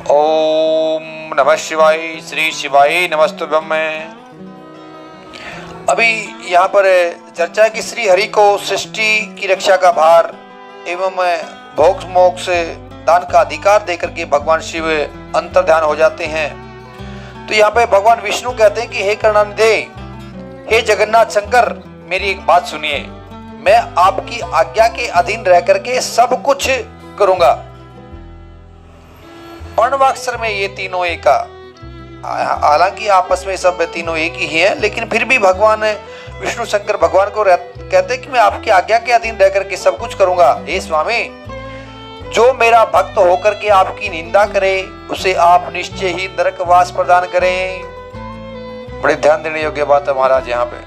ओम नमः शिवाय। श्री शिवाय नमस्तुभ्यम। अभी यहाँ पर चर्चा है कि श्री हरि को सृष्टि की रक्षा का भार एवं भोग मोक्ष दान का अधिकार देकर के भगवान शिव अंतर्ध्यान हो जाते हैं। तो यहाँ पे भगवान विष्णु कहते हैं कि हे करुणानिधे, हे जगन्नाथ शंकर, मेरी एक बात सुनिए। मैं आपकी आज्ञा के अधीन रह करके सब कुछ करूंगा। पर्णवाक्षर में ये तीनों एक, हालांकि आपस में सब तीनों एक ही हैं, लेकिन फिर भी भगवान विष्णु शंकर भगवान को कहते हैं कि मैं आपकी आज्ञा के अधीन रह करके सब कुछ करूंगा। हे स्वामी, जो मेरा भक्त होकर के आपकी निंदा करे उसे आप निश्चय ही नरकवास प्रदान करें। बड़े ध्यान देने योग्य बात है महाराज यहाँ पे।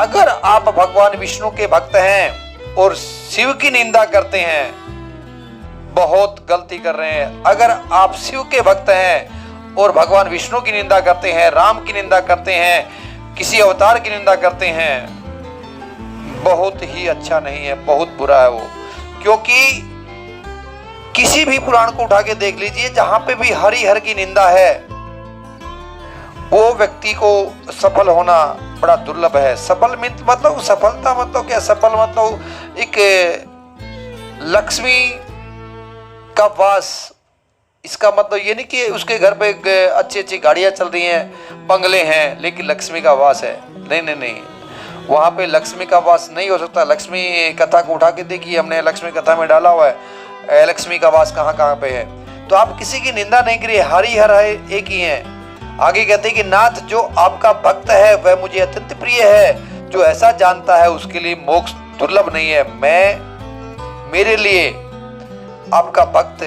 अगर आप भगवान विष्णु के भक्त हैं और शिव की निंदा करते हैं, बहुत गलती कर रहे हैं। अगर आप शिव के भक्त हैं और भगवान विष्णु की निंदा करते हैं, राम की निंदा करते हैं, किसी अवतार की निंदा करते हैं, बहुत ही अच्छा नहीं है, बहुत बुरा है वो। क्योंकि किसी भी पुराण को उठा के देख लीजिए, जहां पे भी हरि हर की निंदा है वो व्यक्ति को सफल होना बड़ा दुर्लभ है। सफल मतलब सफलता मतलब क्या? सफल मतलब एक लक्ष्मी का वास। इसका मतलब ये नहीं कि उसके घर पे अच्छी अच्छी गाड़ियां चल रही हैं, बंगले हैं, लेकिन लक्ष्मी का वास है। नहीं नहीं नहीं, वहां पे लक्ष्मी का वास नहीं हो सकता। लक्ष्मी कथा को उठा के देखिए, हमने लक्ष्मी कथा में डाला हुआ है लक्ष्मी का वास कहाँ कहाँ पे है। तो आप किसी की निंदा नहीं करिए, हरि हर एक ही है। आगे कहते हैं कि नाथ, जो आपका भक्त है वह मुझे अत्यंत प्रिय है। जो ऐसा जानता है उसके लिए मोक्ष दुर्लभ नहीं है। मेरे लिए आपका भक्त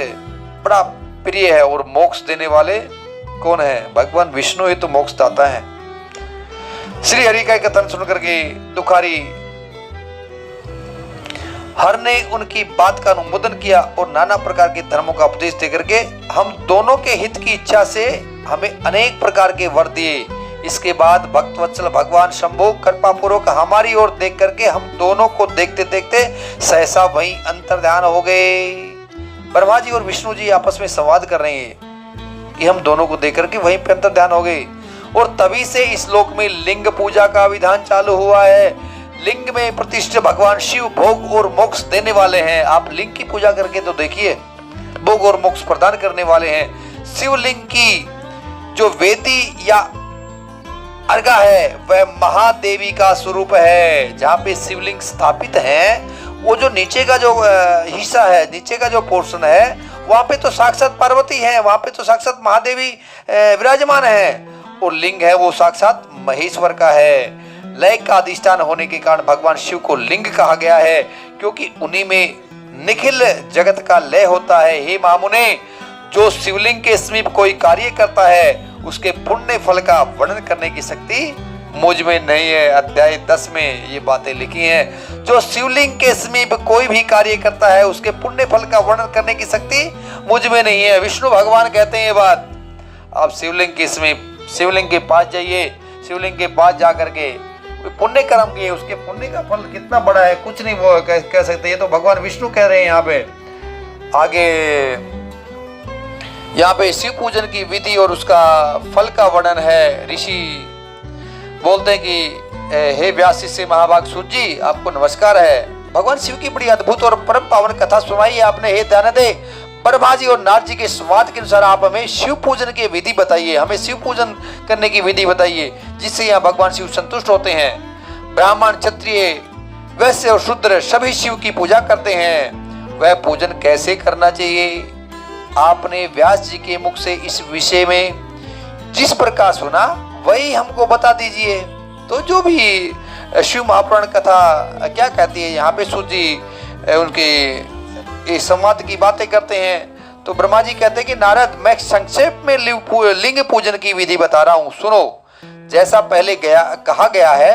बड़ा प्रिय है। और मोक्ष देने वाले कौन है? भगवान विष्णु ही तो मोक्ष दाता है। श्री हरि का कथन सुनकर के दुखारी हर ने उनकी बात का अनुमोदन किया और नाना प्रकार के धर्मों का उपदेश देकर के हम दोनों के हित की इच्छा से हमें अनेक प्रकार के वर दिए। इसके बाद भक्त वत्सल भगवान शंभु कृपा पूर्वक हमारी ओर देख करके हम दोनों को देखते देखते सहसा वहीं अंतर्ध्यान हो गए। ब्रह्मा जी और विष्णु जी आपस में संवाद कर रहे हैं कि हम दोनों को देख करके वहीं पे अंतर्ध्यान हो गए। और तभी से इस लोक में लिंग पूजा का विधान चालू हुआ है। लिंग में प्रतिष्ठित भगवान शिव भोग और मोक्ष देने वाले हैं। आप लिंग की पूजा करके तो देखिए, भोग और मोक्ष प्रदान करने वाले हैं। शिवलिंग की जो वेदी या अर्घा है वह महादेवी का स्वरूप है। जहाँ पे शिवलिंग स्थापित है, वो जो नीचे का जो हिस्सा है, नीचे का जो पोर्शन है, वहाँ पे तो साक्षात पार्वती है, वहाँ पे तो साक्षात महादेवी विराजमान है। और लिंग है वो साक्षात महेश्वर का है। लय का अधिष्ठान होने के कारण भगवान शिव को लिंग कहा गया है, क्योंकि उन्हीं में निखिल जगत का लय होता है। हे मामुने, जो शिवलिंग के समीप कोई कार्य करता है उसके पुण्य फल का वर्णन करने की शक्ति मुझ में नहीं है। अध्याय 10 में ये बातें लिखी हैं। जो शिवलिंग के समीप कोई भी कार्य करता है उसके पुण्य फल का वर्णन करने की शक्ति मुझ में नहीं है। विष्णु भगवान कहते हैं ये बात। आप शिवलिंग के समीप, शिवलिंग के पास जाइए, शिवलिंग के पास जाकर के पुण्य कर्म किए, उसके पुण्य का फल कितना बड़ा है कुछ नहीं वो कह सकते। ये तो भगवान विष्णु कह रहे हैं यहाँ पे। आगे यहाँ पे शिव पूजन की विधि और उसका फल का वर्णन है। ऋषि बोलते हैं कि हे व्यास शिष्य महाभाग सूत जी, आपको नमस्कार है। भगवान शिव की बड़ी अद्भुत और परम पावन कथा सुनाई आपने। हे ध्यानदे, ब्रह्मा जी और नारद जी के संवाद के अनुसार आप हमें शिव पूजन की विधि बताइए। हमें शिव पूजन करने की विधि बताइए जिससे यहाँ भगवान शिव संतुष्ट होते हैं। ब्राह्मण, क्षत्रिय, वैश्य और शूद्र सभी शिव की पूजा करते हैं। वह पूजन कैसे करना चाहिए? आपने व्यास जी के मुख से इस विषय में जिस प्रकार सुना वही हमको बता दीजिए। तो जो भी शिव महापुराण कथा क्या कहती है, यहाँ पे सूत जी उनके इस संवाद की बातें करते हैं। तो ब्रह्मा जी कहते हैं कि नारद, मैं संक्षेप में लिंग पूजन की विधि बता रहा हूँ, सुनो। जैसा पहले कहा गया है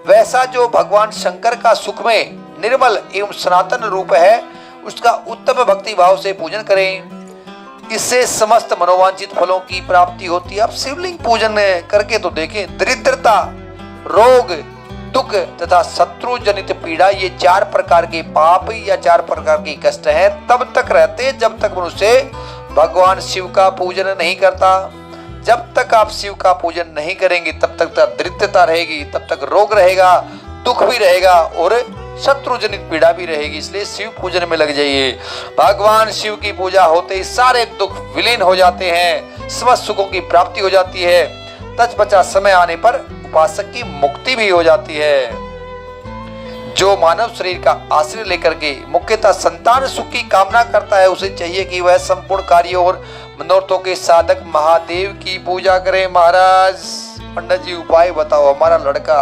वैसा जो भगवान शंकर का सुख में निर्मल एवं सनातन रूप है उसका उत्तम भक्ति भाव से पूजन करें। इससे समस्त मनोवांछित फलों की प्राप्ति होती है। आप शिवलिंग पूजन करके तो देखें। दरिद्रता, रोग, दुख तथा शत्रु जनित पीड़ा, ये 4 प्रकार के पाप या 4 प्रकार के कष्ट हैं तब तक रहते जब तक मनुष्य भगवान शिव का पूजन नहीं करता। जब तक आप शिव का पूजन नहीं करेंगे तब तक दरिद्रता रहेगी, तब तक रोग रहेगा, दुख भी रहेगा और शत्रु जनित पीड़ा भी रहेगी। इसलिए शिव पूजन में लग जाइए। भगवान शिव की पूजा होते ही सारे दुख विलीन हो जाते हैं, समस्त सुखों की प्राप्ति हो जाती है। तच बचा समय आने पर उपासक की मुक्ति भी हो जाती है। जो मानव शरीर का आश्रय लेकर के मुख्यतः संतान सुख की कामना करता है, उसे चाहिए कि वह संपूर्ण कार्यों और मनोरथों के साधक महादेव की पूजा करे। महाराज पंडित जी उपाय बताओ, हमारा लड़का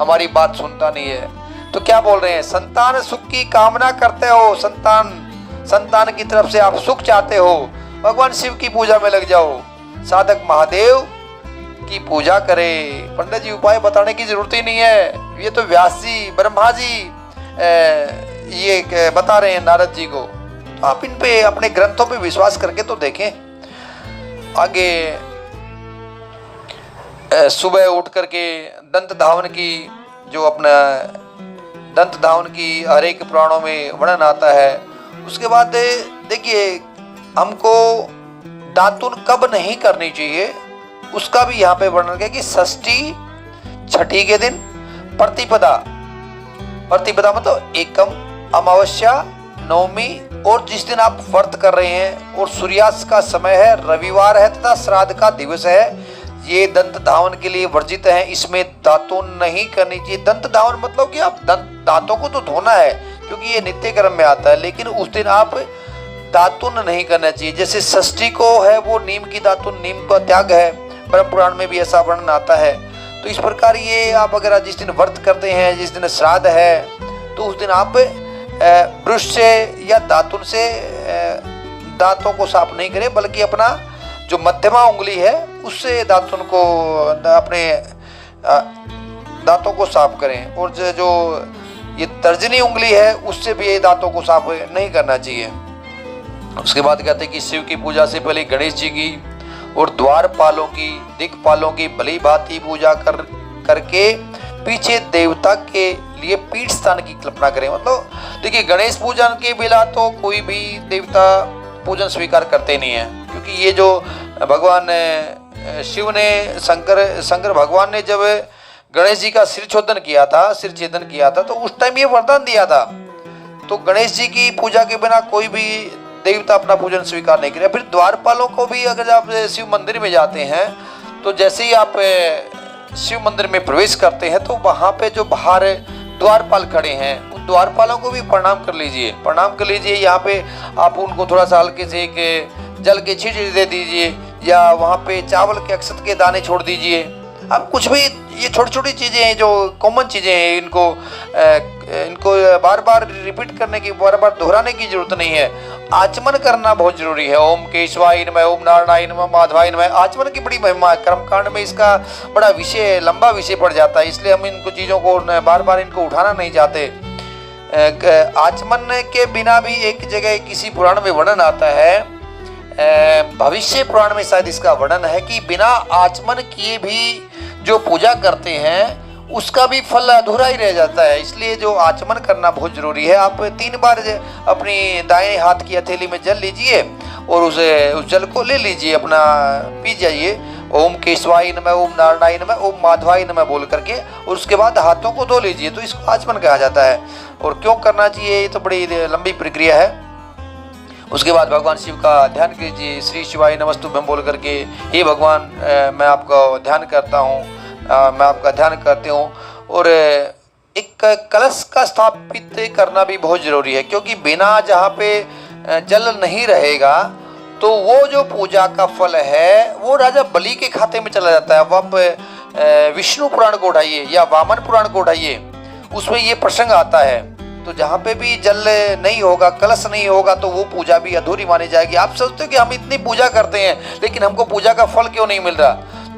हमारी बात सुनता नहीं है। तो क्या बोल रहे हैं, संतान सुख की कामना करते हो, संतान की तरफ से आप सुख चाहते हो, भगवान शिव की पूजा में लग जाओ, साधक महादेव की पूजा करे। पंडित जी उपाय बताने की जरूरत ही नहीं है, ये तो व्यास जी ब्रह्मा जी ये बता रहे हैं नारद जी को। तो आप इन पे अपने ग्रंथों पे विश्वास करके तो देखें। आगे सुबह उठ करके दंत धावन की, जो अपना दंत धावन की हर एक पुराणों में वर्णन आता है। उसके बाद देखिए हमको दातुन कब नहीं करनी चाहिए उसका भी यहाँ पे वर्णन किया कि षष्ठी छठी के दिन, प्रतिपदा मतलब एकम, अमावस्या, नवमी और जिस दिन आप व्रत कर रहे हैं और सूर्यास्त का समय है, रविवार है तथा श्राद्ध का दिवस है, ये दंत धावन के लिए वर्जित है। इसमें दातुन नहीं करनी चाहिए। दंत धावन मतलब कि आप दांतों को तो धोना है क्योंकि ये नित्य कर्म में आता है, लेकिन उस दिन आप दातुन नहीं करना चाहिए। जैसे षष्ठी को है वो नीम की दातुन, नीम का त्याग है, ब्रह्म पुराण में भी ऐसा वर्णन आता है। तो इस प्रकार ये आप अगर जिस दिन व्रत करते हैं, जिस दिन श्राद्ध है, तो उस दिन आप ब्रश से या दातुन से दांतों को साफ नहीं करें, बल्कि अपना जो मध्यमा उंगली है उससे दातुन को, अपने दांतों को साफ करें। और जो ये तर्जनी उंगली है उससे भी ये दांतों को साफ नहीं करना चाहिए। उसके बाद कहते हैं कि शिव की पूजा से पहले गणेश जी की और द्वारपालों की, दिक्पालों की भली भांति पूजा करके पीछे देवता के लिए पीठ स्थान की कल्पना करें। मतलब देखिए गणेश पूजन के बिना तो कोई भी देवता पूजन स्वीकार करते नहीं है, क्योंकि ये जो भगवान शिव ने शंकर भगवान ने जब गणेश जी का सिर छेदन किया था तो उस टाइम ये वरदान दिया था। तो गणेश जी की पूजा के बिना कोई भी देवता अपना पूजन स्वीकार नहीं करेगा। फिर द्वारपालों को भी अगर आप शिव मंदिर में जाते हैं तो जैसे ही आप शिव मंदिर में प्रवेश करते हैं तो वहाँ पे जो बाहर द्वारपाल खड़े हैं उन द्वारपालों को भी प्रणाम कर लीजिए। यहाँ पे आप उनको थोड़ा सा हल्के से एक जल के छींटे दे दीजिए या वहाँ पे चावल के अक्षत के दाने छोड़ दीजिए। अब कुछ भी ये छोटी छोटी चीज़ें हैं जो कॉमन चीज़ें हैं, इनको बार बार रिपीट करने की, बार बार दोहराने की जरूरत नहीं है। आचमन करना बहुत जरूरी है। ओम केशवाय नमः, ओम नारायणाय नमः, माधवाय नमः। आचमन की बड़ी महिमा है। कर्मकांड में इसका बड़ा विषय, लंबा विषय पड़ जाता है, इसलिए हम इनको चीज़ों को बार बार इनको उठाना नहीं चाहते। आचमन के बिना भी एक जगह किसी पुराण में वर्णन आता है, भविष्य पुराण में शायद इसका वर्णन है कि बिना आचमन किए भी जो पूजा करते हैं उसका भी फल अधूरा ही रह जाता है। इसलिए जो आचमन करना बहुत जरूरी है। आप 3 बार अपनी दाएं हाथ की हथेली में जल लीजिए और उस जल को ले लीजिए, अपना पी जाइए। ओम केशवाय नमः, ओम नारायणाय नमः, ओम माधवाय नमः बोल करके, और उसके बाद हाथों को धो लीजिए। तो इसको आचमन कहा जाता है। और क्यों करना चाहिए, ये तो बड़ी लंबी प्रक्रिया है। उसके बाद भगवान शिव का ध्यान कीजिए, श्री शिवाय नमस्तुभ्यं बोल करके, हे भगवान मैं आपका ध्यान करता हूँ, मैं आपका ध्यान करती हूँ। और एक कलश का स्थापित करना भी बहुत जरूरी है, क्योंकि बिना जहाँ पे जल नहीं रहेगा तो वो जो पूजा का फल है वो राजा बलि के खाते में चला जाता है। अब आप विष्णु पुराण को उठाइए या वामन पुराण को उठाइए, उसमें ये प्रसंग आता है। तो जहाँ पे भी जल नहीं होगा, कलश नहीं होगा, तो वो पूजा भी अधूरी मानी जाएगी। आप सोचते हो कि हम इतनी पूजा करते हैं लेकिन हमको पूजा का फल क्यों नहीं मिल रहा।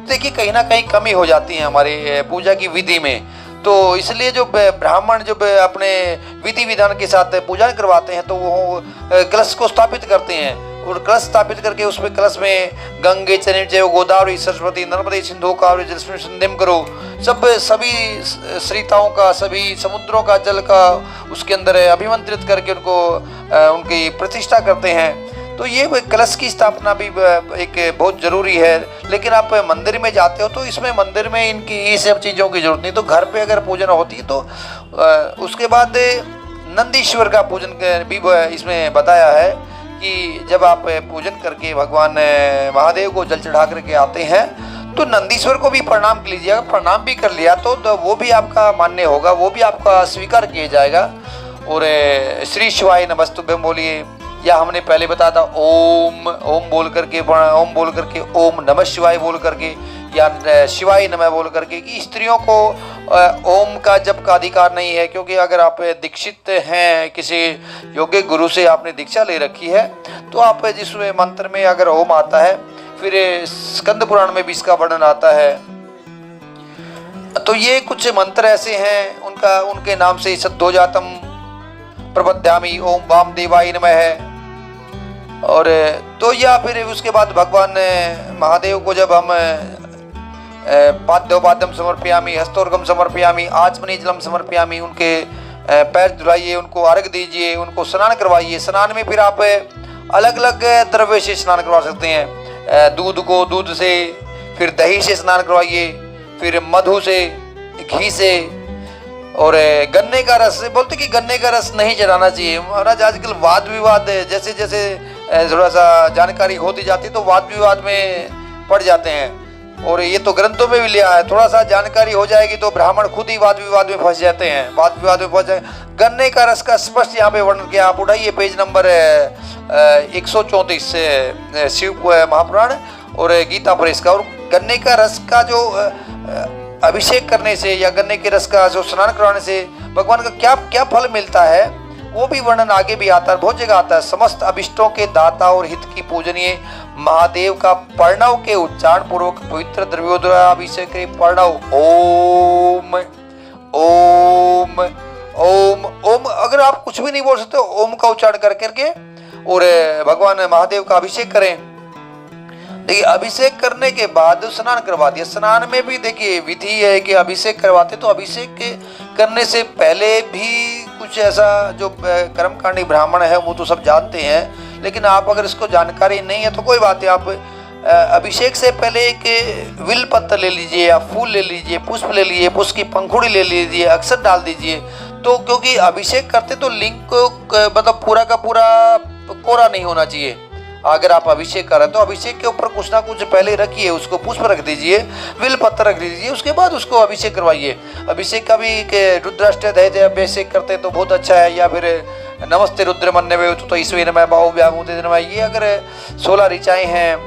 देखिए कहीं ना कहीं कमी हो जाती है हमारे पूजा की विधि में। तो इसलिए जो ब्राह्मण जो अपने विधि विधान के साथ पूजा करवाते हैं तो वो कलश को स्थापित करते हैं, और कलश स्थापित करके उसमें कलश में गंगे चैव गोदावरी सरस्वती नर्मदे सिंधु कावेरी जलस्मिन् सन्निधिं करो, सभी सरिताओं का, सभी समुद्रों का जल का उसके अंदर अभिमंत्रित करके उनको उनकी प्रतिष्ठा करते हैं। तो ये कलश की स्थापना भी एक बहुत जरूरी है। लेकिन आप मंदिर में जाते हो तो इसमें मंदिर में इनकी ये सब चीज़ों की जरूरत नहीं। तो घर पे अगर पूजन होती है तो उसके बाद नंदीश्वर का पूजन भी इसमें बताया है कि जब आप पूजन करके भगवान महादेव को जल चढ़ा करके आते हैं तो नंदीश्वर को भी प्रणाम कर लीजिएगा। प्रणाम भी कर लिया तो वो भी आपका मान्य होगा, वो भी आपका स्वीकार किया जाएगा। और श्री शिवाय नमस्तुभ्यम बोलिए, या हमने पहले बताया था ओम बोल करके ओम नमः शिवाय बोल करके, या शिवाय नमः बोल करके। कि स्त्रियों को ओम का जप का अधिकार नहीं है, क्योंकि अगर आप दीक्षित हैं, किसी योग्य गुरु से आपने दीक्षा ले रखी है, तो आप जिसमें मंत्र में अगर ओम आता है, फिर स्कंद पुराण में भी इसका वर्णन आता है। तो ये कुछ मंत्र ऐसे हैं उनके नाम से सद्योजातम प्रपद्यामि ओम वामदेवाय नमः है। और तो या फिर उसके बाद भगवान महादेव को जब हम पाद्योपाद्यम समर्पयामि, हस्तोर्गम समर्पयामि, आचमनी जलम समर्पयामि, उनके पैर धुलाइए, उनको अर्घ दीजिए, उनको स्नान करवाइए। स्नान में फिर आप अलग अलग द्रव्य से स्नान करवा सकते हैं। दूध से, फिर दही से स्नान करवाइए, फिर मधु से, घी से, और गन्ने का रस। बोलते कि गन्ने का रस नहीं चढ़ाना चाहिए महाराज। आजकल वाद विवाद जैसे जैसे थोड़ा सा जानकारी होती जाती है तो वाद विवाद में पड़ जाते हैं, और ये तो ग्रंथों में भी लिया है। थोड़ा सा जानकारी हो जाएगी तो ब्राह्मण खुद ही वाद विवाद में फंस जाते हैं, वाद विवाद में फंस जाए। गन्ने का रस का स्पष्ट यहाँ पे वर्णन किया। आप उठाइए पेज नंबर 134 शिव महापुराण और गीता प्रेस का। और गन्ने का रस का जो अभिषेक करने से या गन्ने के रस का जो स्नान करवाने से भगवान का क्या क्या फल मिलता है, वो भी वर्णन आगे भी आता है, बहुत जगह आता है। समस्त अभिष्टों के दाता और हित की पूजनीय महादेव का प्रणव के उच्चारण पूर्वक पवित्र द्रव्यों द्वारा अभिषेक के प्रणव ओम ओम ओम ओम। अगर आप कुछ भी नहीं बोल सकते, ओम का उच्चारण कर करके और भगवान महादेव का अभिषेक करें। देखिए अभिषेक करने के बाद स्नान करवा दिया। स्नान में भी देखिए विधि है कि अभिषेक करवाते, तो अभिषेक करने से पहले भी कुछ ऐसा जो कर्मकांडी ब्राह्मण है वो तो सब जानते हैं, लेकिन आप अगर इसको जानकारी नहीं है तो कोई बात है। आप अभिषेक से पहले एक विल पत्र ले लीजिए, या फूल ले लीजिए, पुष्प ले लीजिए, पुष्प की पंखुड़ी ले लीजिए, अक्षत डाल दीजिए। तो क्योंकि अभिषेक करते तो लिंग को मतलब पूरा का पूरा कोरा नहीं होना चाहिए। अगर आप अभिषेक कर रहे हैं तो अभिषेक के ऊपर कुछ ना कुछ पहले रखिए, उसको पुष्प रख दीजिए, विल पत्र रख दीजिए, उसके बाद उसको अभिषेक करवाइए। अभिषेक का भी रुद्राष्टक अभिषेक करते हैं तो बहुत अच्छा है, या फिर नमस्ते रुद्र मन्यवे तो ईश्वरी नमः बाहु व्यामुदे नमः। ये अगर 16 ऋचाएं हैं,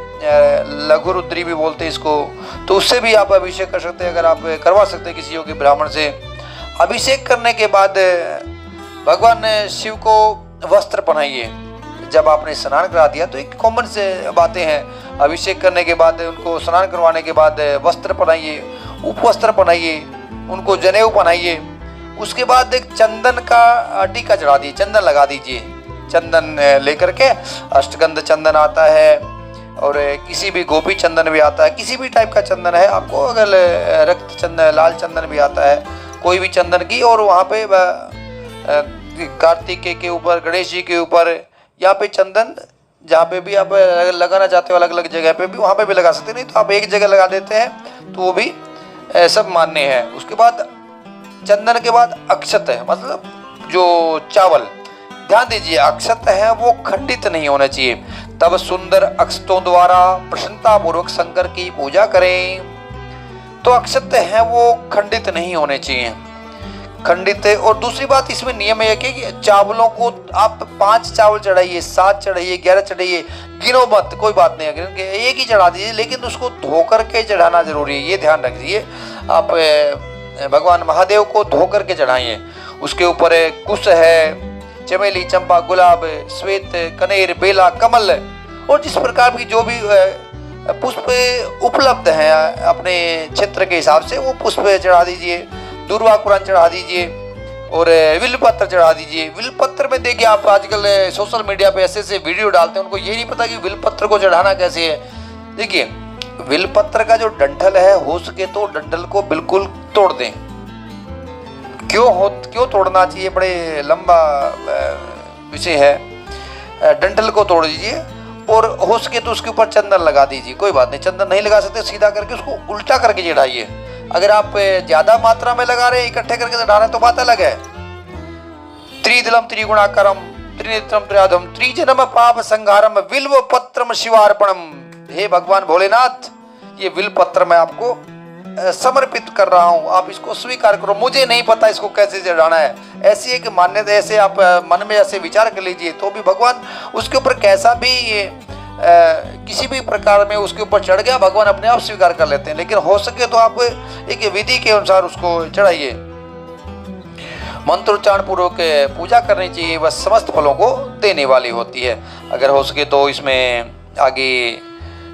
लघु रुद्री भी बोलते हैं इसको, तो उससे भी आप अभिषेक कर सकते हैं, अगर आप करवा सकते हैं किसी योग्य ब्राह्मण से। अभिषेक करने के बाद भगवान शिव को वस्त्र पहनाइए। जब आपने स्नान करा दिया तो एक कॉमन से बातें हैं, अभिषेक करने के बाद उनको स्नान करवाने के बाद वस्त्र पहनाइए, उपवस्त्र पहनाइए, उनको जनेऊ पहनाइए। उसके बाद एक चंदन का टीका चढ़ा दीजिए, चंदन लगा दीजिए। चंदन लेकर के अष्टगंध चंदन आता है, और किसी भी गोपी चंदन भी आता है, किसी भी टाइप का चंदन है आपको, अगर रक्त चंदन, लाल चंदन भी आता है, कोई भी चंदन की। और वहाँ पे कार्तिकेय के ऊपर, गणेश जी के ऊपर, यहाँ पे चंदन जहाँ पे भी आप लगाना चाहते हो अलग अलग जगह पे भी, वहाँ पे भी लगा सकते, नहीं तो आप एक जगह लगा देते हैं तो वो भी सब मान्य है। उसके बाद चंदन के बाद अक्षत है, मतलब जो चावल, ध्यान दीजिए अक्षत है वो खंडित नहीं होना चाहिए। तब सुंदर अक्षतों द्वारा प्रसन्नता पूर्वक शंकर की पूजा करें। तो अक्षत है वो खंडित नहीं होने चाहिए, खंडित है। और दूसरी बात इसमें नियम है कि चावलों को आप 5 चावल चढ़ाइए, 7 चढ़ाइए, 11 चढ़ाइए, गिनो मत, कोई बात नहीं, अगर एक ही चढ़ा दीजिए, लेकिन उसको धो करके चढ़ाना जरूरी है, ये ध्यान रखिए। आप भगवान महादेव को धो करके चढ़ाइए। उसके ऊपर कुश है, चमेली, चंपा, गुलाब, श्वेत, कनेर, बेला, कमल, और जिस प्रकार की जो भी पुष्प उपलब्ध हैं अपने क्षेत्र के हिसाब से वो पुष्प चढ़ा दीजिए। दुर्वा कुरान चढ़ा दीजिए और विल पत्र चढ़ा दीजिए। विल पत्र में देखिए आप आजकल सोशल मीडिया पे ऐसे ऐसे वीडियो डालते हैं, उनको ये नहीं पता कि विल पत्र को चढ़ाना कैसे है। देखिए विल पत्र का जो डंठल है, हो सके तो डंठल को बिल्कुल तोड़ दें। क्यों तोड़ना चाहिए, बड़े लंबा विषय है। डंठल को तोड़ दीजिए और हो सके तो उसके ऊपर चंदन लगा दीजिए। कोई बात नहीं, चंदन नहीं लगा सकते सीधा करके उसको उल्टा करके चढ़ाइए। अगर आप ज्यादा मात्रा में लगा रहे हैं, इकट्ठे करके चढ़ा रहे हैं तो बात अलग है। त्रिदलम त्रिगुणाकरम त्रिनेत्रम त्रियाधम त्रिजन्म पाप संहारम विल्व पत्रम शिवार्पणम। हे भगवान भोलेनाथ, ये विल्व पत्र मैं आपको समर्पित कर रहा हूं, आप इसको स्वीकार करो। मुझे नहीं पता इसको कैसे चढ़ाना है, ऐसी एक मान्यता, ऐसे आप मन में ऐसे विचार कर लीजिए तो भी भगवान उसके ऊपर कैसा भी किसी भी प्रकार में उसके ऊपर चढ़ गया, भगवान अपने आप स्वीकार कर लेते हैं। लेकिन हो सके तो आप एक विधि के अनुसार उसको चढ़ाइए। मंत्रोच्चारण पूर्वक पूजा करनी चाहिए, वह समस्त फलों को देने वाली होती है। अगर हो सके तो इसमें आगे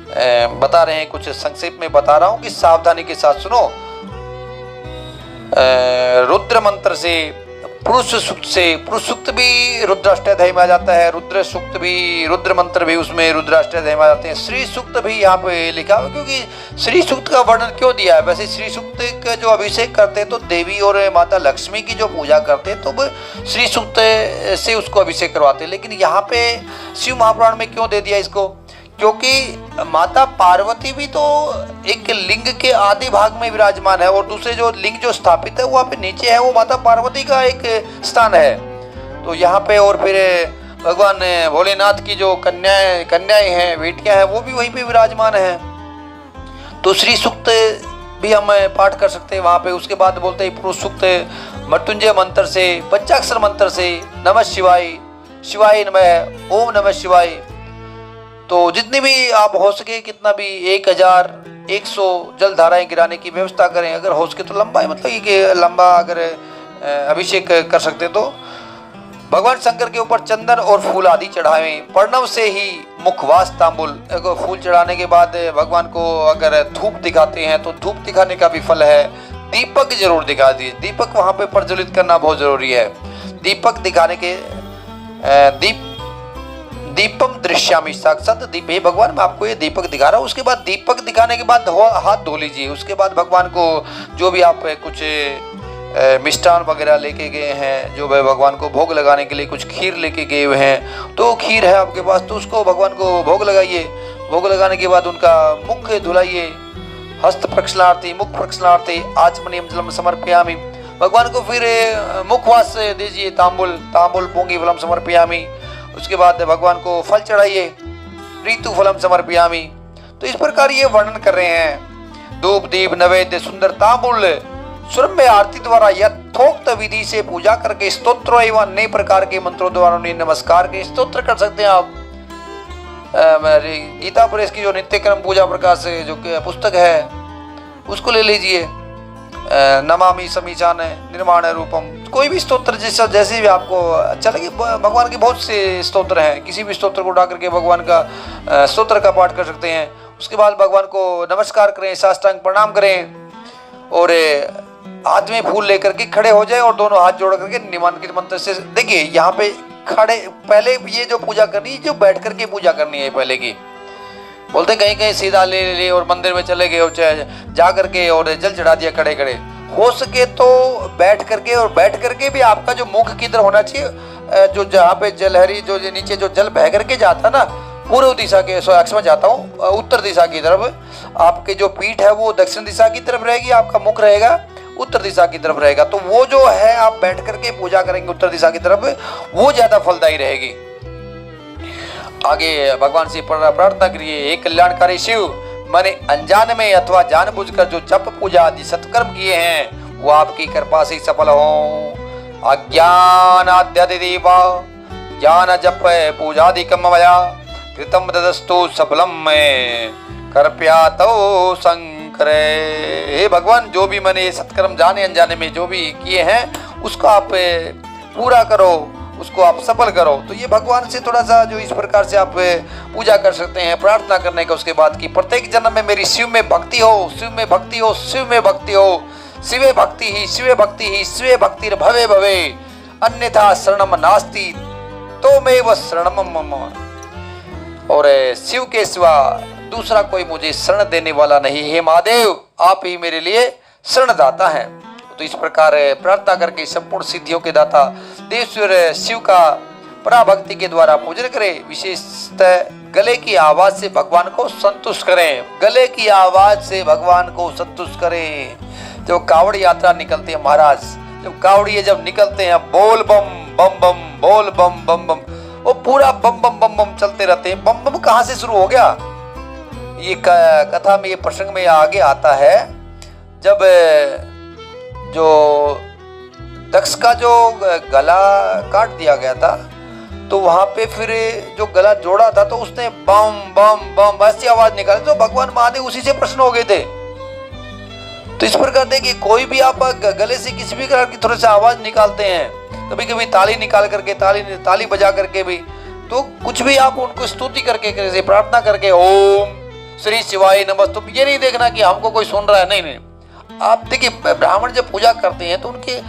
बता रहे हैं, कुछ संक्षेप में बता रहा हूं कि सावधानी के साथ सुनो। रुद्र मंत्र से, पुरुष सूक्त से, पुरुष सूक्त भी रुद्राष्टध्यायी में आ जाता है, रुद्र सूक्त भी, रुद्र मंत्र भी उसमें रुद्राष्टध्यायी में आ जाते हैं। श्री सूक्त भी यहाँ पे लिखा हुआ, क्योंकि श्री सूक्त का वर्णन क्यों दिया है? वैसे श्री सूक्त का जो अभिषेक करते हैं तो देवी और माता लक्ष्मी की जो पूजा करते हैं तो वो श्री सूक्त से उसको अभिषेक करवाते हैं। लेकिन यहाँ पे शिव महापुराण में क्यों दे दिया इसको? क्योंकि माता पार्वती भी तो एक लिंग के आदि भाग में विराजमान है और दूसरे जो लिंग जो स्थापित है वहाँ पे नीचे है, वो माता पार्वती का एक स्थान है। तो यहाँ पे और फिर भगवान भोलेनाथ की जो कन्याएं हैं, बेटियां हैं, वो भी वहीं पे विराजमान है। तो श्री सूक्त भी हम पाठ कर सकते हैं वहाँ पे। उसके बाद बोलते हैं पुरुष सूक्त मृत्युंजय मंत्र से, पंचाक्षर मंत्र से, नमः शिवाय, शिवाय नमः, ओम नमः शिवाय। तो जितनी भी आप हो सके, कितना भी 1100 जल धाराएं गिराने की व्यवस्था करें। अगर हो सके तो लंबा, मतलब कि लंबा अगर अभिषेक कर सकते तो भगवान शंकर के ऊपर चंदन और फूल आदि चढ़ाएं। प्रणव से ही मुखवास तांबुल, फूल चढ़ाने के बाद भगवान को अगर धूप दिखाते हैं तो धूप दिखाने का भी फल है। दीपक जरूर दिखा दीजिए, दीपक वहां पे प्रज्वलित करना बहुत जरूरी है। दीपक दिखाने के दीपम दृश्यामि, साक्षात दीप, हे भगवान मैं आपको ये दीपक दिखा रहा हूँ। उसके बाद दीपक दिखाने के बाद हाथ धो लीजिए। उसके बाद भगवान को जो भी आप कुछ मिष्ठान वगैरह लेके गए हैं, जो भगवान को भोग लगाने के लिए कुछ खीर लेके गए हुए हैं, तो खीर है आपके पास तो उसको भगवान को भोग लगाइए। भोग लगाने के बाद उनका मुख धुलाइए, हस्त प्रक्षालनार्थी, मुख प्रक्षालनार्थी आचमनीयम जलम समर्पयामि। भगवान को फिर मुखवास दीजिए, तांबुल पोंगी फलम समर्पयामि। उसके बाद भगवान को फल चढ़ाइए, ऋतु फलम समर्पयामि। तो इस प्रकार ये वर्णन कर रहे हैं। धूप दीप नैवेद्य सुंदर तांबुल सुरम्य आरती द्वारा यथोक्त विधि से पूजा करके स्तोत्रों एवं अन्य प्रकार के मंत्रों द्वारा नमस्कार के स्तोत्र कर सकते हैं आप। गीता प्रेस की जो नित्य क्रम पूजा प्रकाश जो पुस्तक है उसको ले लीजिए। नमामि समीचान निर्माण रूपम, कोई भी स्तोत्र जैसे भी आपको अच्छा लगे। भगवान के बहुत से स्तोत्र हैं, किसी भी स्तोत्र को उठा करके भगवान का स्तोत्र का पाठ कर सकते हैं। उसके बाद भगवान को नमस्कार करें, साष्टांग प्रणाम करें और हाथ में फूल लेकर के खड़े हो जाए और दोनों हाथ जोड़ करके निम्नलिखित मंत्र से, देखिए यहाँ पे खड़े, पहले ये जो पूजा करनी है, जो बैठ करके पूजा करनी है पहले की। बोलते कहीं कहीं सीधा ले और मंदिर में चले गए और जा करके और जल चढ़ा दिया खड़े खड़े। हो सके तो बैठ करके, और बैठ करके भी आपका जो मुख की तरफ होना चाहिए, जो जहाँ पे जलहरी जो नीचे जो जल बह करके जाता ना पूर्व दिशा के, में जाता हूँ उत्तर दिशा की तरफ। आपके जो पीठ है वो दक्षिण दिशा की तरफ रहेगी, आपका मुख रहेगा उत्तर दिशा की तरफ रहेगा। तो वो जो है आप बैठ करके पूजा करेंगे उत्तर दिशा की तरफ, वो ज्यादा फलदायी रहेगी। आगे भगवान से प्रार्थना करिए, हे कल्याणकारी शिव, मैंने अनजान में अथवा जानबूझकर जो जप पूजा आदि सत्कर्म किए हैं वो आपकी कृपा से सफल हों। अज्ञान आद्यादिदेवा ज्ञान जप पूजादिकम मया कृतम तदस्तु सफलम में कृपया तो शंकर। हे भगवान, जो भी मैंने सत्कर्म जाने अनजाने में जो भी किए हैं उसको आप पूरा करो, उसको आप सफल करो। तो ये भगवान से थोड़ा सा जो इस प्रकार से आप पूजा कर सकते हैं, प्रार्थना करने का। उसके बाद की प्रत्येक जन्म में मेरी शिव में भक्ति हो, शिव में भक्ति हो, शिव में भक्ति हो, शिवे भक्ति ही, शिवे भक्ति ही, शिवे भक्ति भवे भवे, अन्यथा शरणम नास्ति तो मैं वह शरणम मम। और शिव के सिवा दूसरा कोई मुझे शरण देने वाला नहीं। हे महादेव, आप ही मेरे लिए शरणदाता हैं। तो इस प्रकार प्रार्थना करके संपूर्ण सिद्धियों के दाता देवेश्वर शिव का पराभक्ति के द्वारा पूजन करें। विशेषतः गले की आवाज से भगवान को संतुष्ट करें। गले की आवाज से भगवान को संतुष्ट करें। जब कावड़ यात्रा निकलते हैं महाराज, जब कावड़िए जब निकलते हैं, बोल बम बम बम, बोल बम बम बम, वो पूरा बम बम बम बम चलते रहते हैं। बम बम कहाँ से शुरू हो गया? ये कथा में, ये प्रसंग में आगे आता है, जब जो दक्ष का जो गला काट दिया गया था, तो वहां पे फिर जो गला जोड़ा था तो उसने बम बम बम ऐसी आवाज निकाली, तो भगवान महादेव उसी से प्रसन्न हो गए थे। तो इस प्रकार देखिए, कोई भी आप गले से किसी भी प्रकार की थोड़ी सी आवाज निकालते हैं, कभी कभी ताली निकाल करके, ताली बजा करके भी, तो कुछ भी आप उनको स्तुति करके, प्रार्थना करके, ओम श्री शिवाय नमस्तुभ्यम, ये नहीं देखना कि हमको कोई सुन रहा है, नहीं नहीं। आप देखिए, ब्राह्मण जब पूजा करते हैं तो उनके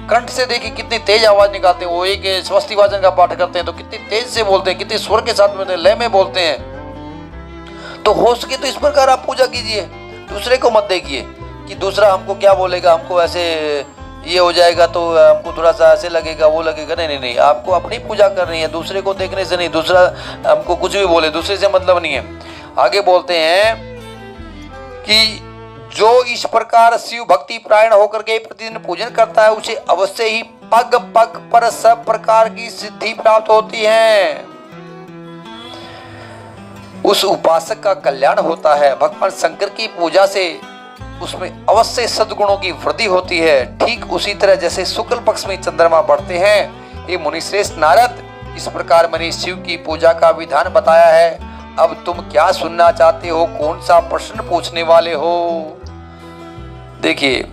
कंठ से देखिए कितनी तेज आवाज निकालते हैं। वो एक स्वस्ति वाचन का पाठ करते हैं तो कितनी तेज से बोलते हैं, कितने स्वर के साथ में लय में बोलते हैं। तो हो सके तो इस प्रकार आप पूजा कीजिए, दूसरे को मत देखिए कि दूसरा हमको क्या बोलेगा, हमको ऐसे ये हो जाएगा तो हमको थोड़ा सा ऐसे लगेगा, वो लगेगा। नहीं नहीं नहीं, आपको अपनी पूजा करनी है, दूसरे को देखने से नहीं। दूसरा हमको कुछ भी बोले, दूसरे से मतलब नहीं है। आगे बोलते हैं कि जो इस प्रकार शिव भक्ति प्रायण होकर के प्रतिदिन पूजन करता है, उसे अवश्य ही पग पग पर सब प्रकार की सिद्धि प्राप्त होती है। उस उपासक का कल्याण होता है। भगवान शंकर की पूजा से उसमें अवश्य सद्गुणों की वृद्धि होती है। ठीक उसी तरह जैसे शुक्ल पक्ष में चंद्रमा बढ़ते हैं। ये मुनिश्रेष्ठ नारद, इस प्रकार मैंने शिव की पूजा का विधान बताया है। अब तुम क्या सुनना चाहते हो? कौन सा प्रश्न पूछने वाले हो? देखिए,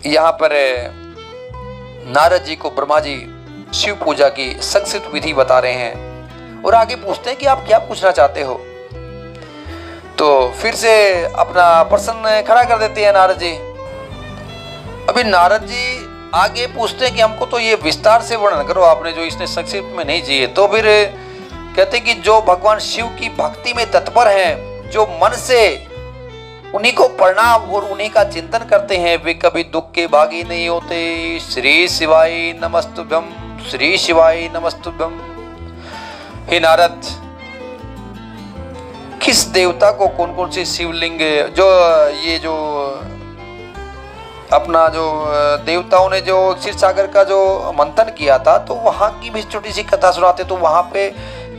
यहाँ पर नारद जी को ब्रह्मा जी शिव पूजा की संक्षिप्त विधि बता रहे हैं और आगे पूछते हैं कि आप क्या पूछना चाहते हो। तो फिर से अपना प्रश्न खड़ा कर देते हैं नारद जी। अभी नारद जी आगे पूछते हैं कि हमको तो ये विस्तार से वर्णन करो, आपने जो इसने संक्षिप्त में नहीं जिए। तो फिर कहते कि जो भगवान शिव की भक्ति में तत्पर हैं, जो मन से उन्हीं को प्रणाम और उन्हीं का चिंतन करते हैं, वे कभी दुख के भागी नहीं होते। श्री शिवाय नमस्तुभ्यम, श्री शिवाय नमस्तुभ्यम। हे नारद, किस देवता को कौन कौन से शिवलिंग, जो ये जो अपना जो देवताओं ने जो क्षीर सागर का जो मंथन किया था, तो वहां की भी छोटी सी कथा सुनाते। तो वहां पे